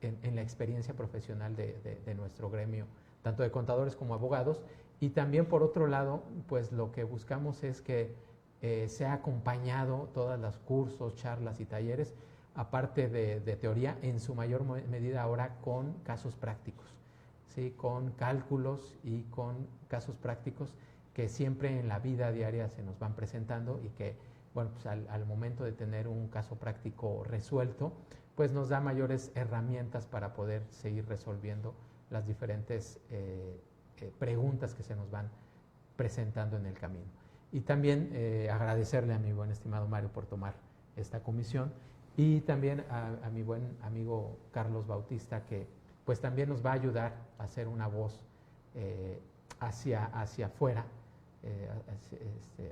en la experiencia profesional de nuestro gremio, tanto de contadores como abogados. Y también, por otro lado, pues lo que buscamos es que sea acompañado todos los cursos, charlas y talleres, aparte de teoría, en su mayor medida ahora con casos prácticos, ¿sí? Con cálculos y con casos prácticos que siempre en la vida diaria se nos van presentando, y que, bueno, pues al momento de tener un caso práctico resuelto, pues nos da mayores herramientas para poder seguir resolviendo las diferentes preguntas que se nos van presentando en el camino. Y también agradecerle a mi buen estimado Mario por tomar esta comisión, y también a mi buen amigo Carlos Bautista, que pues también nos va a ayudar a hacer una voz hacia afuera,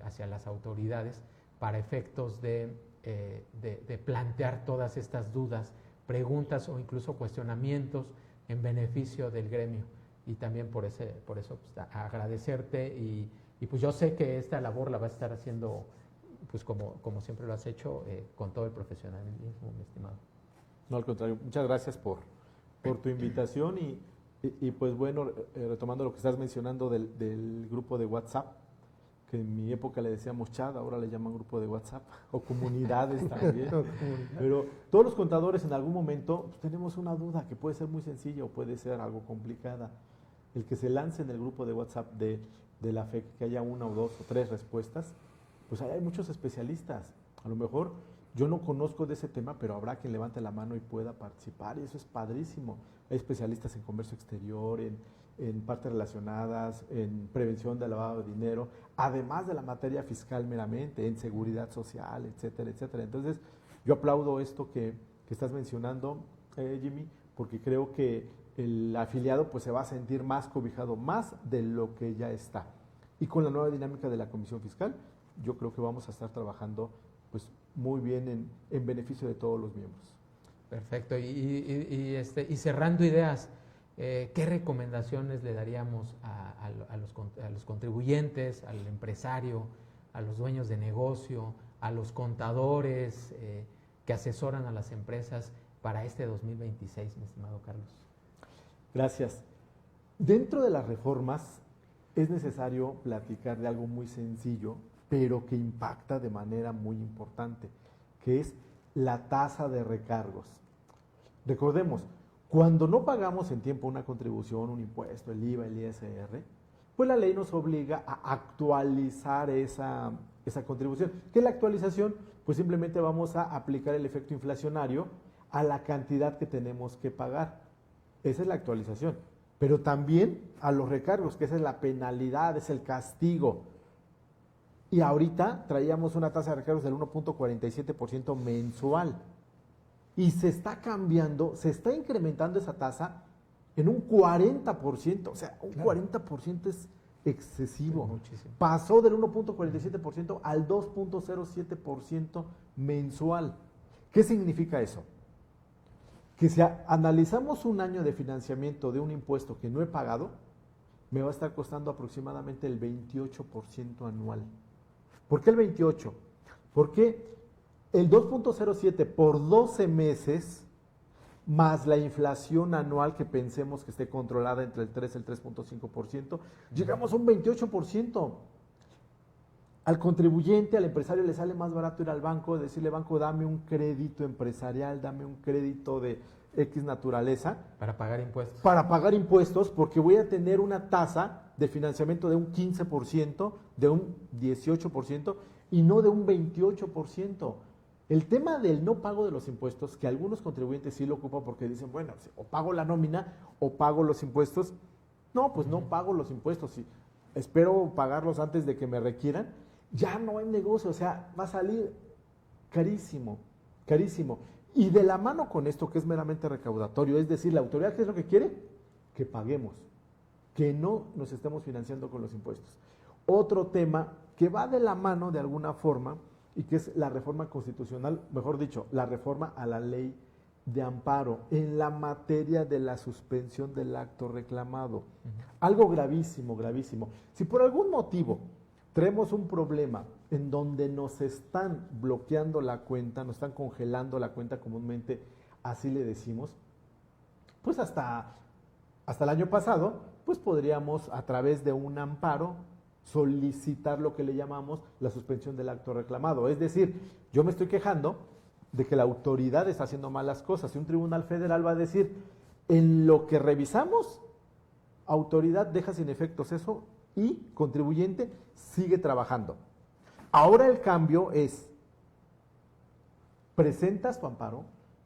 hacia las autoridades, para efectos de plantear todas estas dudas, preguntas o incluso cuestionamientos en beneficio del gremio. Y también por eso pues, agradecerte, y pues yo sé que esta labor la vas a estar haciendo pues como siempre lo has hecho, con todo el profesionalismo, mi estimado. No, al contrario, muchas gracias por tu invitación, y pues bueno, retomando lo que estás mencionando del grupo de WhatsApp, que en mi época le decíamos chat, ahora le llaman grupo de WhatsApp, o comunidades también. Pero todos los contadores en algún momento pues, tenemos una duda que puede ser muy sencilla o puede ser algo complicada. El que se lance en el grupo de WhatsApp de la FEC, que haya 1 o 2 o 3 respuestas, pues ahí hay muchos especialistas. A lo mejor Yo no conozco de ese tema, pero habrá quien levante la mano y pueda participar, y eso es padrísimo. Hay especialistas en comercio exterior, en partes relacionadas, en prevención del lavado de dinero, además de la materia fiscal meramente, en seguridad social, etcétera, etcétera. Entonces, yo aplaudo esto que estás mencionando, Jimmy, porque creo que el afiliado pues se va a sentir más cobijado, más de lo que ya está. Y con la nueva dinámica de la Comisión Fiscal, yo creo que vamos a estar trabajando pues muy bien en beneficio de todos los miembros. Perfecto. Y cerrando ideas, ¿qué recomendaciones le daríamos a los contribuyentes, al empresario, a los dueños de negocio, a los contadores que asesoran a las empresas para este 2026, mi estimado Carlos? Gracias. Dentro de las reformas es necesario platicar de algo muy sencillo, pero que impacta de manera muy importante, que es la tasa de recargos. Recordemos, cuando no pagamos en tiempo una contribución, un impuesto, el IVA, el ISR, pues la ley nos obliga a actualizar esa contribución. ¿Qué es la actualización? Pues simplemente vamos a aplicar el efecto inflacionario a la cantidad que tenemos que pagar. Esa es la actualización. Pero también a los recargos, que esa es la penalidad, es el castigo. Y ahorita traíamos una tasa de recargos del 1.47% mensual. Y se está cambiando, se está incrementando esa tasa en un 40%. O sea, un 40% es excesivo. Muchísimo. Pasó del 1.47% al 2.07% mensual. ¿Qué significa eso? Que si analizamos un año de financiamiento de un impuesto que no he pagado, me va a estar costando aproximadamente el 28% anual. ¿Por qué el 28%? Porque el 2.07 por 12 meses, más la inflación anual que pensemos que esté controlada entre el 3 y el 3.5%, llegamos a un 28%. Al contribuyente, al empresario le sale más barato ir al banco, decirle, banco, dame un crédito empresarial, dame un crédito de X naturaleza. Para pagar impuestos. Para pagar impuestos, porque voy a tener una tasa de financiamiento de un 15%, de un 18% y no de un 28%. El tema del no pago de los impuestos, que algunos contribuyentes sí lo ocupan porque dicen, bueno, o pago la nómina o pago los impuestos. No, pues no pago los impuestos, sí. Espero pagarlos antes de que me requieran. Ya no hay negocio, o sea, va a salir carísimo, carísimo. Y de la mano con esto que es meramente recaudatorio, es decir, la autoridad, ¿qué es lo que quiere? Que paguemos, que no nos estemos financiando con los impuestos. Otro tema que va de la mano de alguna forma y que es la reforma constitucional, mejor dicho, la reforma a la ley de amparo en la materia de la suspensión del acto reclamado. Algo gravísimo, gravísimo. Si por algún motivo tenemos un problema en donde nos están bloqueando la cuenta, nos están congelando la cuenta, comúnmente así le decimos, pues hasta el año pasado, pues podríamos a través de un amparo solicitar lo que le llamamos la suspensión del acto reclamado. Es decir, yo me estoy quejando de que la autoridad está haciendo malas cosas y un tribunal federal va a decir, en lo que revisamos, autoridad deja sin efectos eso y contribuyente sigue trabajando. Ahora el cambio es, presentas tu amparo,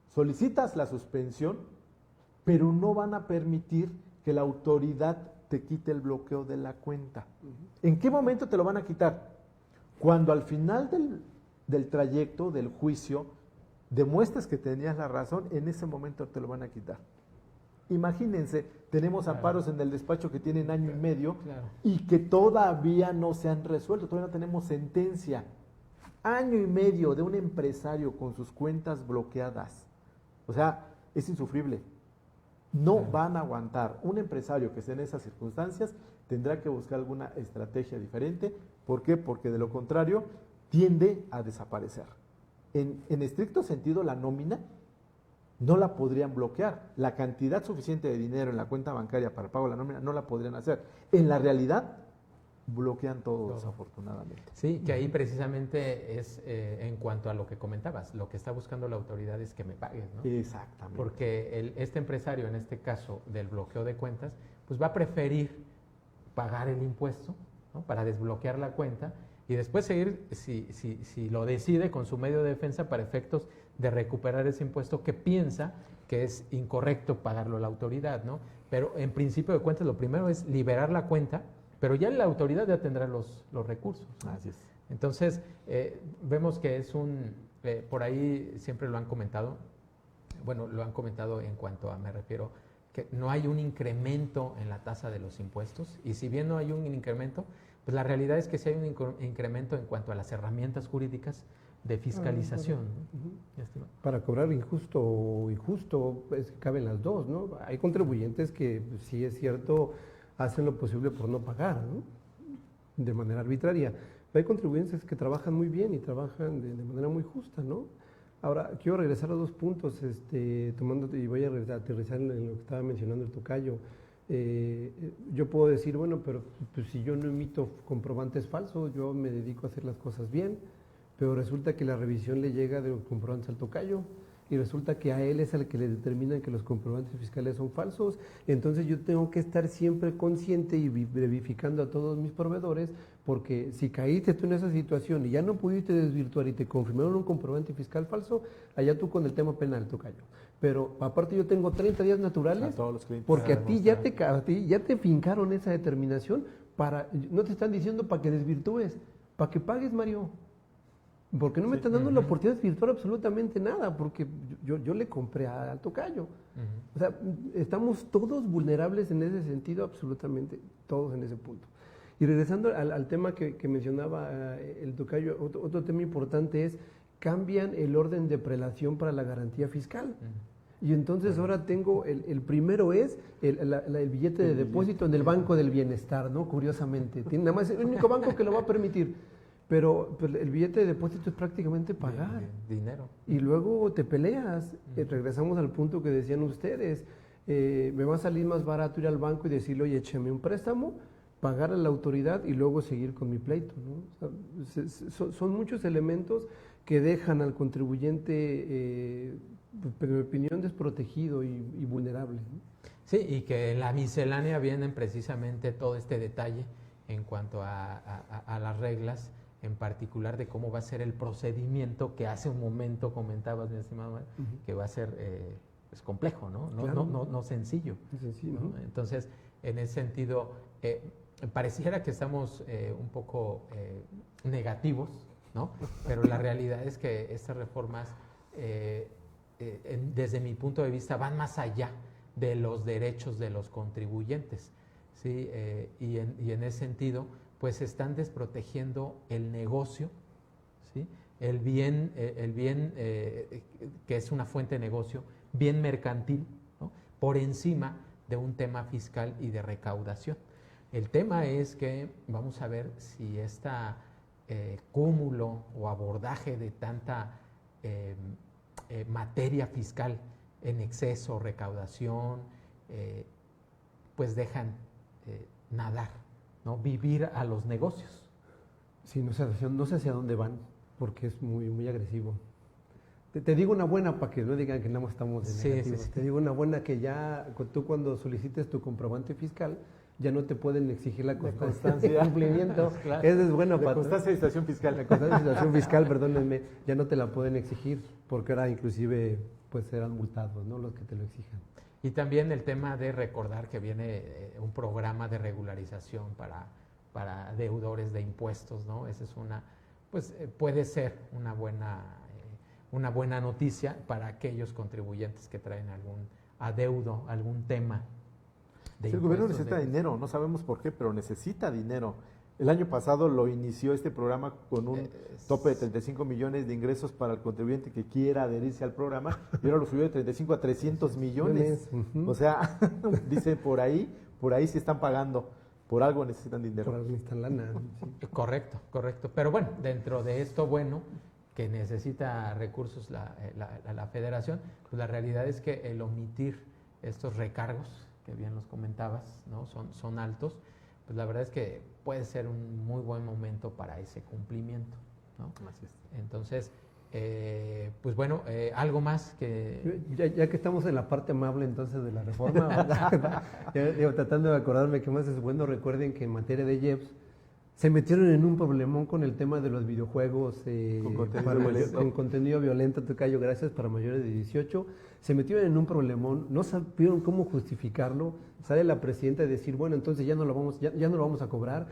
solicitas la suspensión, pero no van a permitir que la autoridad te quite el bloqueo de la cuenta. ¿En qué momento te lo van a quitar? Cuando al final del trayecto, del juicio, demuestres que tenías la razón, en ese momento te lo van a quitar. Imagínense, tenemos amparos en el despacho que tienen año y medio y que todavía no se han resuelto, todavía no tenemos sentencia. Año y medio de un empresario con sus cuentas bloqueadas. O sea, es insufrible. No van a aguantar. Un empresario que esté en esas circunstancias tendrá que buscar alguna estrategia diferente. ¿Por qué? Porque de lo contrario tiende a desaparecer. En estricto sentido, la nómina no la podrían bloquear. La cantidad suficiente de dinero en la cuenta bancaria para el pago de la nómina no la podrían hacer. En la realidad, bloquean todo. Desafortunadamente. Sí, que ahí precisamente es en cuanto a lo que comentabas, lo que está buscando la autoridad es que me paguen, ¿no? Exactamente. Porque este empresario, en este caso del bloqueo de cuentas, pues va a preferir pagar el impuesto, ¿no?, para desbloquear la cuenta y después seguir, si lo decide, con su medio de defensa para efectos de recuperar ese impuesto que piensa que es incorrecto pagarlo la autoridad, ¿no? Pero en principio de cuentas lo primero es liberar la cuenta, pero ya la autoridad ya tendrá los recursos, ¿no? Así es. Entonces, vemos que es por ahí siempre lo han comentado, bueno, lo han comentado en cuanto a, me refiero, que no hay un incremento en la tasa de los impuestos, y si bien no hay un incremento, pues la realidad es que sí hay un incremento en cuanto a las herramientas jurídicas de fiscalización, ¿no? Para cobrar injusto o injusto, pues caben las dos, ¿no? Hay contribuyentes que, sí es cierto, hacen lo posible por no pagar, ¿no? De manera arbitraria. Pero hay contribuyentes que trabajan muy bien y trabajan de manera muy justa, ¿no? Ahora, quiero regresar a dos puntos, y voy a aterrizar en lo que estaba mencionando el tocayo. Yo puedo decir, bueno, pero pues, si yo no emito comprobantes falsos, yo me dedico a hacer las cosas bien, pero resulta que la revisión le llega de los comprobantes al tocayo y resulta que a él es al que le determinan que los comprobantes fiscales son falsos. Entonces yo tengo que estar siempre consciente y verificando a todos mis proveedores, porque si caíste tú en esa situación y ya no pudiste desvirtuar y te confirmaron un comprobante fiscal falso, allá tú con el tema penal, tocayo. Pero aparte yo tengo 30 días naturales, A todos los clientes porque a ti ya demostrar. ya te fincaron esa determinación, no te están diciendo para que desvirtúes, para que pagues, Mario. Porque no me están dando la oportunidad de desvirtuar absolutamente nada, porque yo le compré al tocayo. O sea, estamos todos vulnerables en ese sentido, absolutamente todos en ese punto. Y regresando al tema que mencionaba el tocayo, otro tema importante es, cambian el orden de prelación para la garantía fiscal. Y entonces ahora tengo, el primero es el billete de depósito en el Banco del Bienestar, ¿no? Curiosamente. Tiene nada más el único banco que lo va a permitir. Pero pues, el billete de depósito es prácticamente pagar. Dinero. Y luego te peleas. Regresamos al punto que decían ustedes. Me va a salir más barato ir al banco y decirle, oye, échame un préstamo, pagar a la autoridad y luego seguir con mi pleito, ¿no? O sea, son muchos elementos que dejan al contribuyente, en mi opinión, desprotegido y vulnerable, ¿no? Sí, y que en la miscelánea vienen precisamente todo este detalle en cuanto a las reglas, en particular de cómo va a ser el procedimiento que hace un momento comentabas, mi estimado, que va a ser es complejo, ¿no? Claro. No sencillo. Sencillo, ¿no? Entonces, en ese sentido, pareciera que estamos un poco negativos, ¿no? Pero la realidad es que estas reformas, desde mi punto de vista, van más allá de los derechos de los contribuyentes, ¿sí? Y en ese sentido, pues están desprotegiendo el negocio, ¿sí? El bien que es una fuente de negocio, bien mercantil, ¿no? Por encima de un tema fiscal y de recaudación. El tema es que vamos a ver si este cúmulo o abordaje de tanta materia fiscal en exceso, recaudación, pues dejan nadar, ¿no? Vivir a los negocios. Sí, no sé hacia dónde van, porque es muy agresivo. Te digo una buena para que no digan que nada más estamos en negativos. Sí. Te digo una buena que ya tú cuando solicites tu comprobante fiscal, ya no te pueden exigir la constancia de cumplimiento. Claro. Esa es buena para constancia de situación fiscal. La constancia de situación fiscal, perdónenme, ya no te la pueden exigir, porque ahora inclusive pues serán multados, ¿no? Los que te lo exijan. Y también el tema de recordar que viene un programa de regularización para deudores de impuestos, ¿no? Esa es puede ser una buena noticia para aquellos contribuyentes que traen algún adeudo, algún tema de el gobierno necesita dinero, no sabemos por qué, pero necesita dinero. El año pasado lo inició este programa con un tope de 35 millones de ingresos para el contribuyente que quiera adherirse al programa, y ahora lo subió de 35 a 300 millones. O sea, dice por ahí sí están pagando, por algo necesitan dinero. Por algo necesitan lana. Sí. Correcto. Pero bueno, dentro de esto que necesita recursos la federación, pues la realidad es que el omitir estos recargos, que bien los comentabas, ¿no? Son altos, pues la verdad es que puede ser un muy buen momento para ese cumplimiento, ¿no? Así es. Entonces, pues bueno, algo más que... Ya que estamos en la parte amable entonces de la reforma, tratando de acordarme que más es bueno, recuerden que en materia de IEPS Se metieron en un problemón con el tema de los videojuegos Con contenido violento. con contenido violento, Tocayo, gracias, para mayores de 18. Se metieron en un problemón, no supieron cómo justificarlo. Sale la presidenta a decir, bueno, entonces ya no lo vamos a cobrar.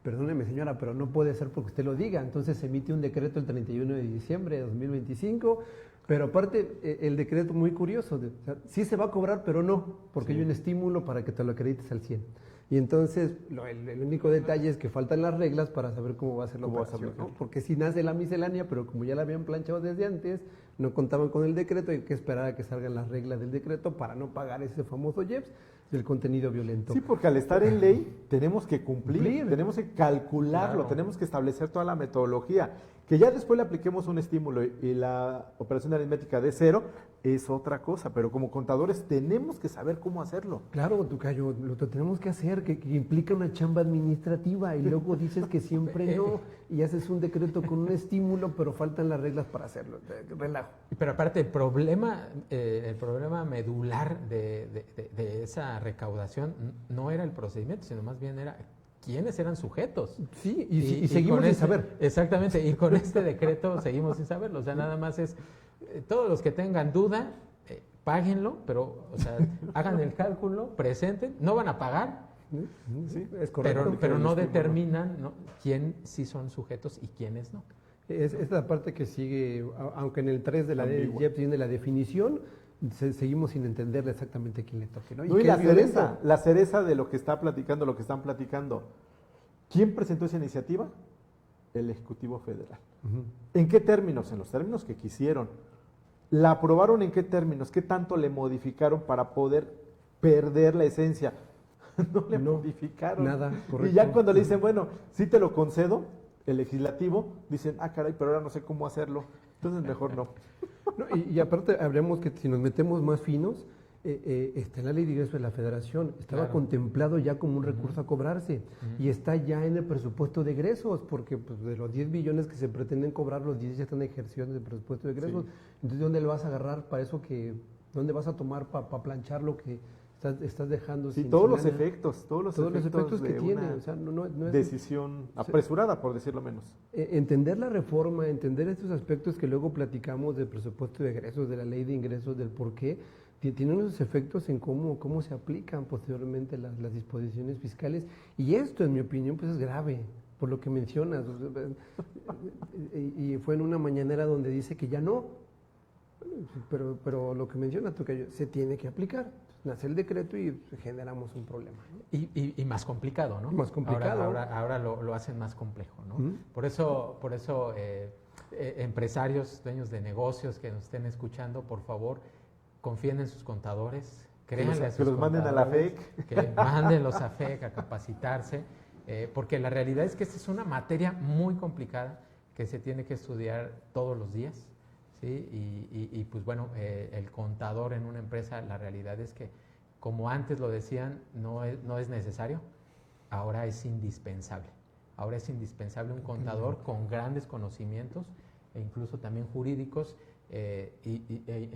Perdóneme, señora, pero no puede ser porque usted lo diga. Entonces se emite un decreto el 31 de diciembre de 2025. Pero aparte, el decreto muy curioso, o sea, sí se va a cobrar, pero no, porque hay un estímulo para que te lo acredites al 100. Y entonces, el único detalle es que faltan las reglas para saber cómo va a ser la operación, ¿no? Porque si nace la miscelánea, pero como ya la habían planchado desde antes, no contaban con el decreto, hay que esperar a que salgan las reglas del decreto para no pagar ese famoso IEPS del contenido violento. Sí, porque al estar en ley tenemos que cumplir. Tenemos que calcularlo, Claro. tenemos que establecer toda la metodología. Que ya después le apliquemos un estímulo y la operación aritmética de 0 es otra cosa, pero como contadores tenemos que saber cómo hacerlo. Claro, Tocayo, lo tenemos que hacer, que implica una chamba administrativa y luego dices que siempre no y haces un decreto con un estímulo, pero faltan las reglas para hacerlo. Relajo. Pero aparte, el problema medular de esa recaudación no era el procedimiento, sino más bien era quiénes eran sujetos. Sí, y seguimos sin saber. Exactamente, y con este decreto seguimos sin saberlo. O sea, nada más es, todos los que tengan duda, páguenlo, pero, o sea, hagan el cálculo, presenten, no van a pagar, Sí, es correcto. pero no determinan, ¿no?, quién sí son sujetos y quiénes no. Es la parte que sigue, aunque en el 3 de la ley Ambigua. JEP tiene la definición, seguimos sin entenderle exactamente quién le toque, ¿no? No, y que la es violento. cereza de lo que está platicando, lo que están platicando. ¿Quién presentó esa iniciativa? El Ejecutivo Federal. Ujú. ¿En qué términos? En los términos que quisieron. ¿La aprobaron en qué términos? ¿Qué tanto le modificaron para poder perder la esencia? No le No, modificaron. nada, correcto. Y ya cuando le dicen, bueno, sí te lo concedo, el legislativo, dicen, ah, caray, pero ahora no sé cómo hacerlo. Entonces mejor no. No, y aparte hablemos que si nos metemos más finos, está en la ley de ingresos de la Federación, estaba Claro. contemplado ya como un recurso a cobrarse y está ya en el presupuesto de egresos, porque pues, de los 10 billones que se pretenden cobrar, los 10 ya están ejerciendo el presupuesto de egresos. Sí. Entonces, ¿dónde le vas a agarrar para eso dónde vas a tomar para planchar lo que estás dejando? Sí, sin todos los lana? efectos, Todos los efectos que de tiene, una o sea, no es decisión apresurada, por decirlo menos. entender la reforma, entender estos aspectos que luego platicamos del presupuesto de egresos, de la ley de ingresos, del por qué, tienen esos efectos en cómo se aplican posteriormente las disposiciones fiscales. Y esto, en mi opinión, pues es grave, por lo que mencionas. Y fue en una mañanera donde dice que ya no, pero lo que menciona Tocayo, se tiene que aplicar. Nace el decreto y generamos un problema, ¿no? Y más complicado, ¿no? Más complicado. Ahora lo hacen más complejo, ¿no? Ujú. Por eso empresarios, dueños de negocios que nos estén escuchando, por favor, confíen en sus contadores, créanle a sus que los manden a la contadores, FEC. que mándenlos a FEC a capacitarse, porque la realidad es que esta es una materia muy complicada que se tiene que estudiar todos los días. ¿Sí? Y pues bueno, el contador en una empresa, la realidad es que, como antes lo decían, no es necesario, ahora es indispensable. Ahora es indispensable un contador con grandes conocimientos, e incluso también jurídicos, e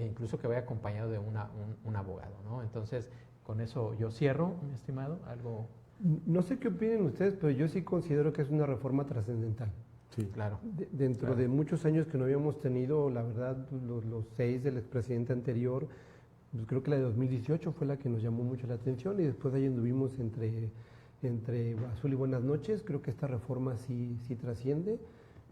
incluso que vaya acompañado de un abogado, ¿no? Entonces, con eso yo cierro, mi estimado, algo... No sé qué opinen ustedes, pero yo sí considero que es una reforma trascendental. Sí, Claro. Dentro Claro. de muchos años que no habíamos tenido, la verdad, los 6 del expresidente anterior, pues creo que la de 2018 fue la que nos llamó mucho la atención y después ahí anduvimos entre azul y buenas noches. Creo que esta reforma sí trasciende,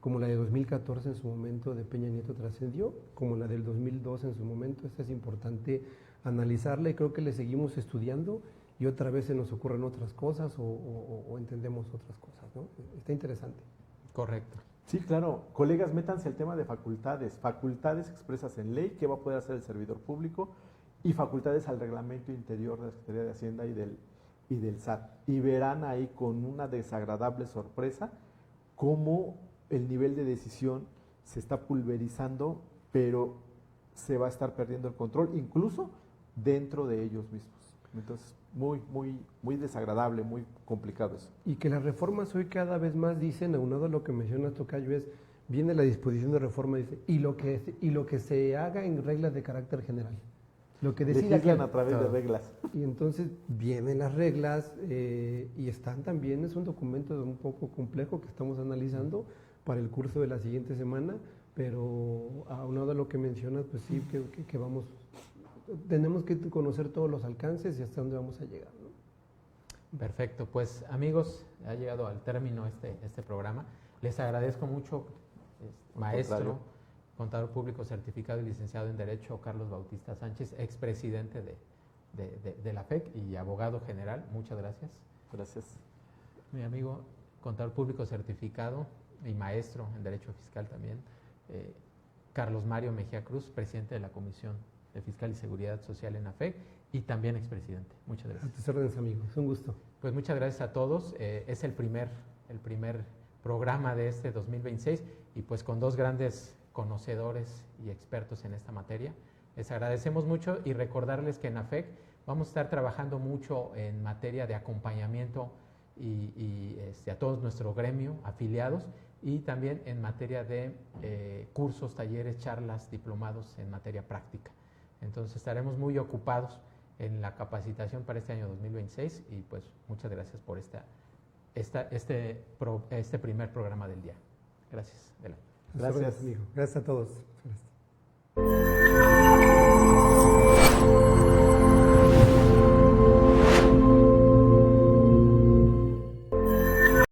como la de 2014 en su momento de Peña Nieto trascendió, como la del 2002 en su momento. Esta es importante analizarla y creo que le seguimos estudiando y otra vez se nos ocurren otras cosas o entendemos otras cosas, ¿no? Está interesante. Correcto. Sí, claro. Colegas, métanse el tema de facultades. Facultades expresas en ley, qué va a poder hacer el servidor público, y facultades al reglamento interior de la Secretaría de Hacienda y del SAT. Y verán ahí con una desagradable sorpresa cómo el nivel de decisión se está pulverizando, pero se va a estar perdiendo el control, incluso dentro de ellos mismos. Entonces, muy desagradable, muy complicado eso. Y que las reformas hoy cada vez más dicen, aunado a lo que menciona Tocayo, viene la disposición de reforma, dice, y lo que se haga en reglas de carácter general. Lo que decida legislan a través de claro. reglas. Y entonces vienen las reglas y están también, es un documento un poco complejo que estamos analizando para el curso de la siguiente semana, pero aunado a lo que mencionas, pues sí, que vamos, tenemos que conocer todos los alcances y hasta dónde vamos a llegar, ¿no? Perfecto, pues amigos, ha llegado al término este programa. Les agradezco mucho, maestro, contrario. contador público certificado y licenciado en Derecho, Carlos Bautista Sánchez, expresidente de la FEC y abogado general. Muchas gracias. Gracias. Mi amigo, contador público certificado y maestro en Derecho Fiscal también, Carlos Mario Mejía Cruz, presidente de la Comisión de Fiscal y Seguridad Social en la FEC y también expresidente. Muchas A gracias. tus órdenes, amigos, un gusto. Pues muchas gracias a todos. Es el primer programa de este 2026 y pues con dos grandes conocedores y expertos en esta materia. Les agradecemos mucho y recordarles que en AFEC vamos a estar trabajando mucho en materia de acompañamiento y a todos nuestro gremio, afiliados, y también en materia de cursos, talleres, charlas, diplomados en materia práctica. Entonces estaremos muy ocupados en la capacitación para este año 2026 y pues muchas gracias por este primer programa del día. Gracias. Gracias. Amigo. Gracias a todos. Gracias.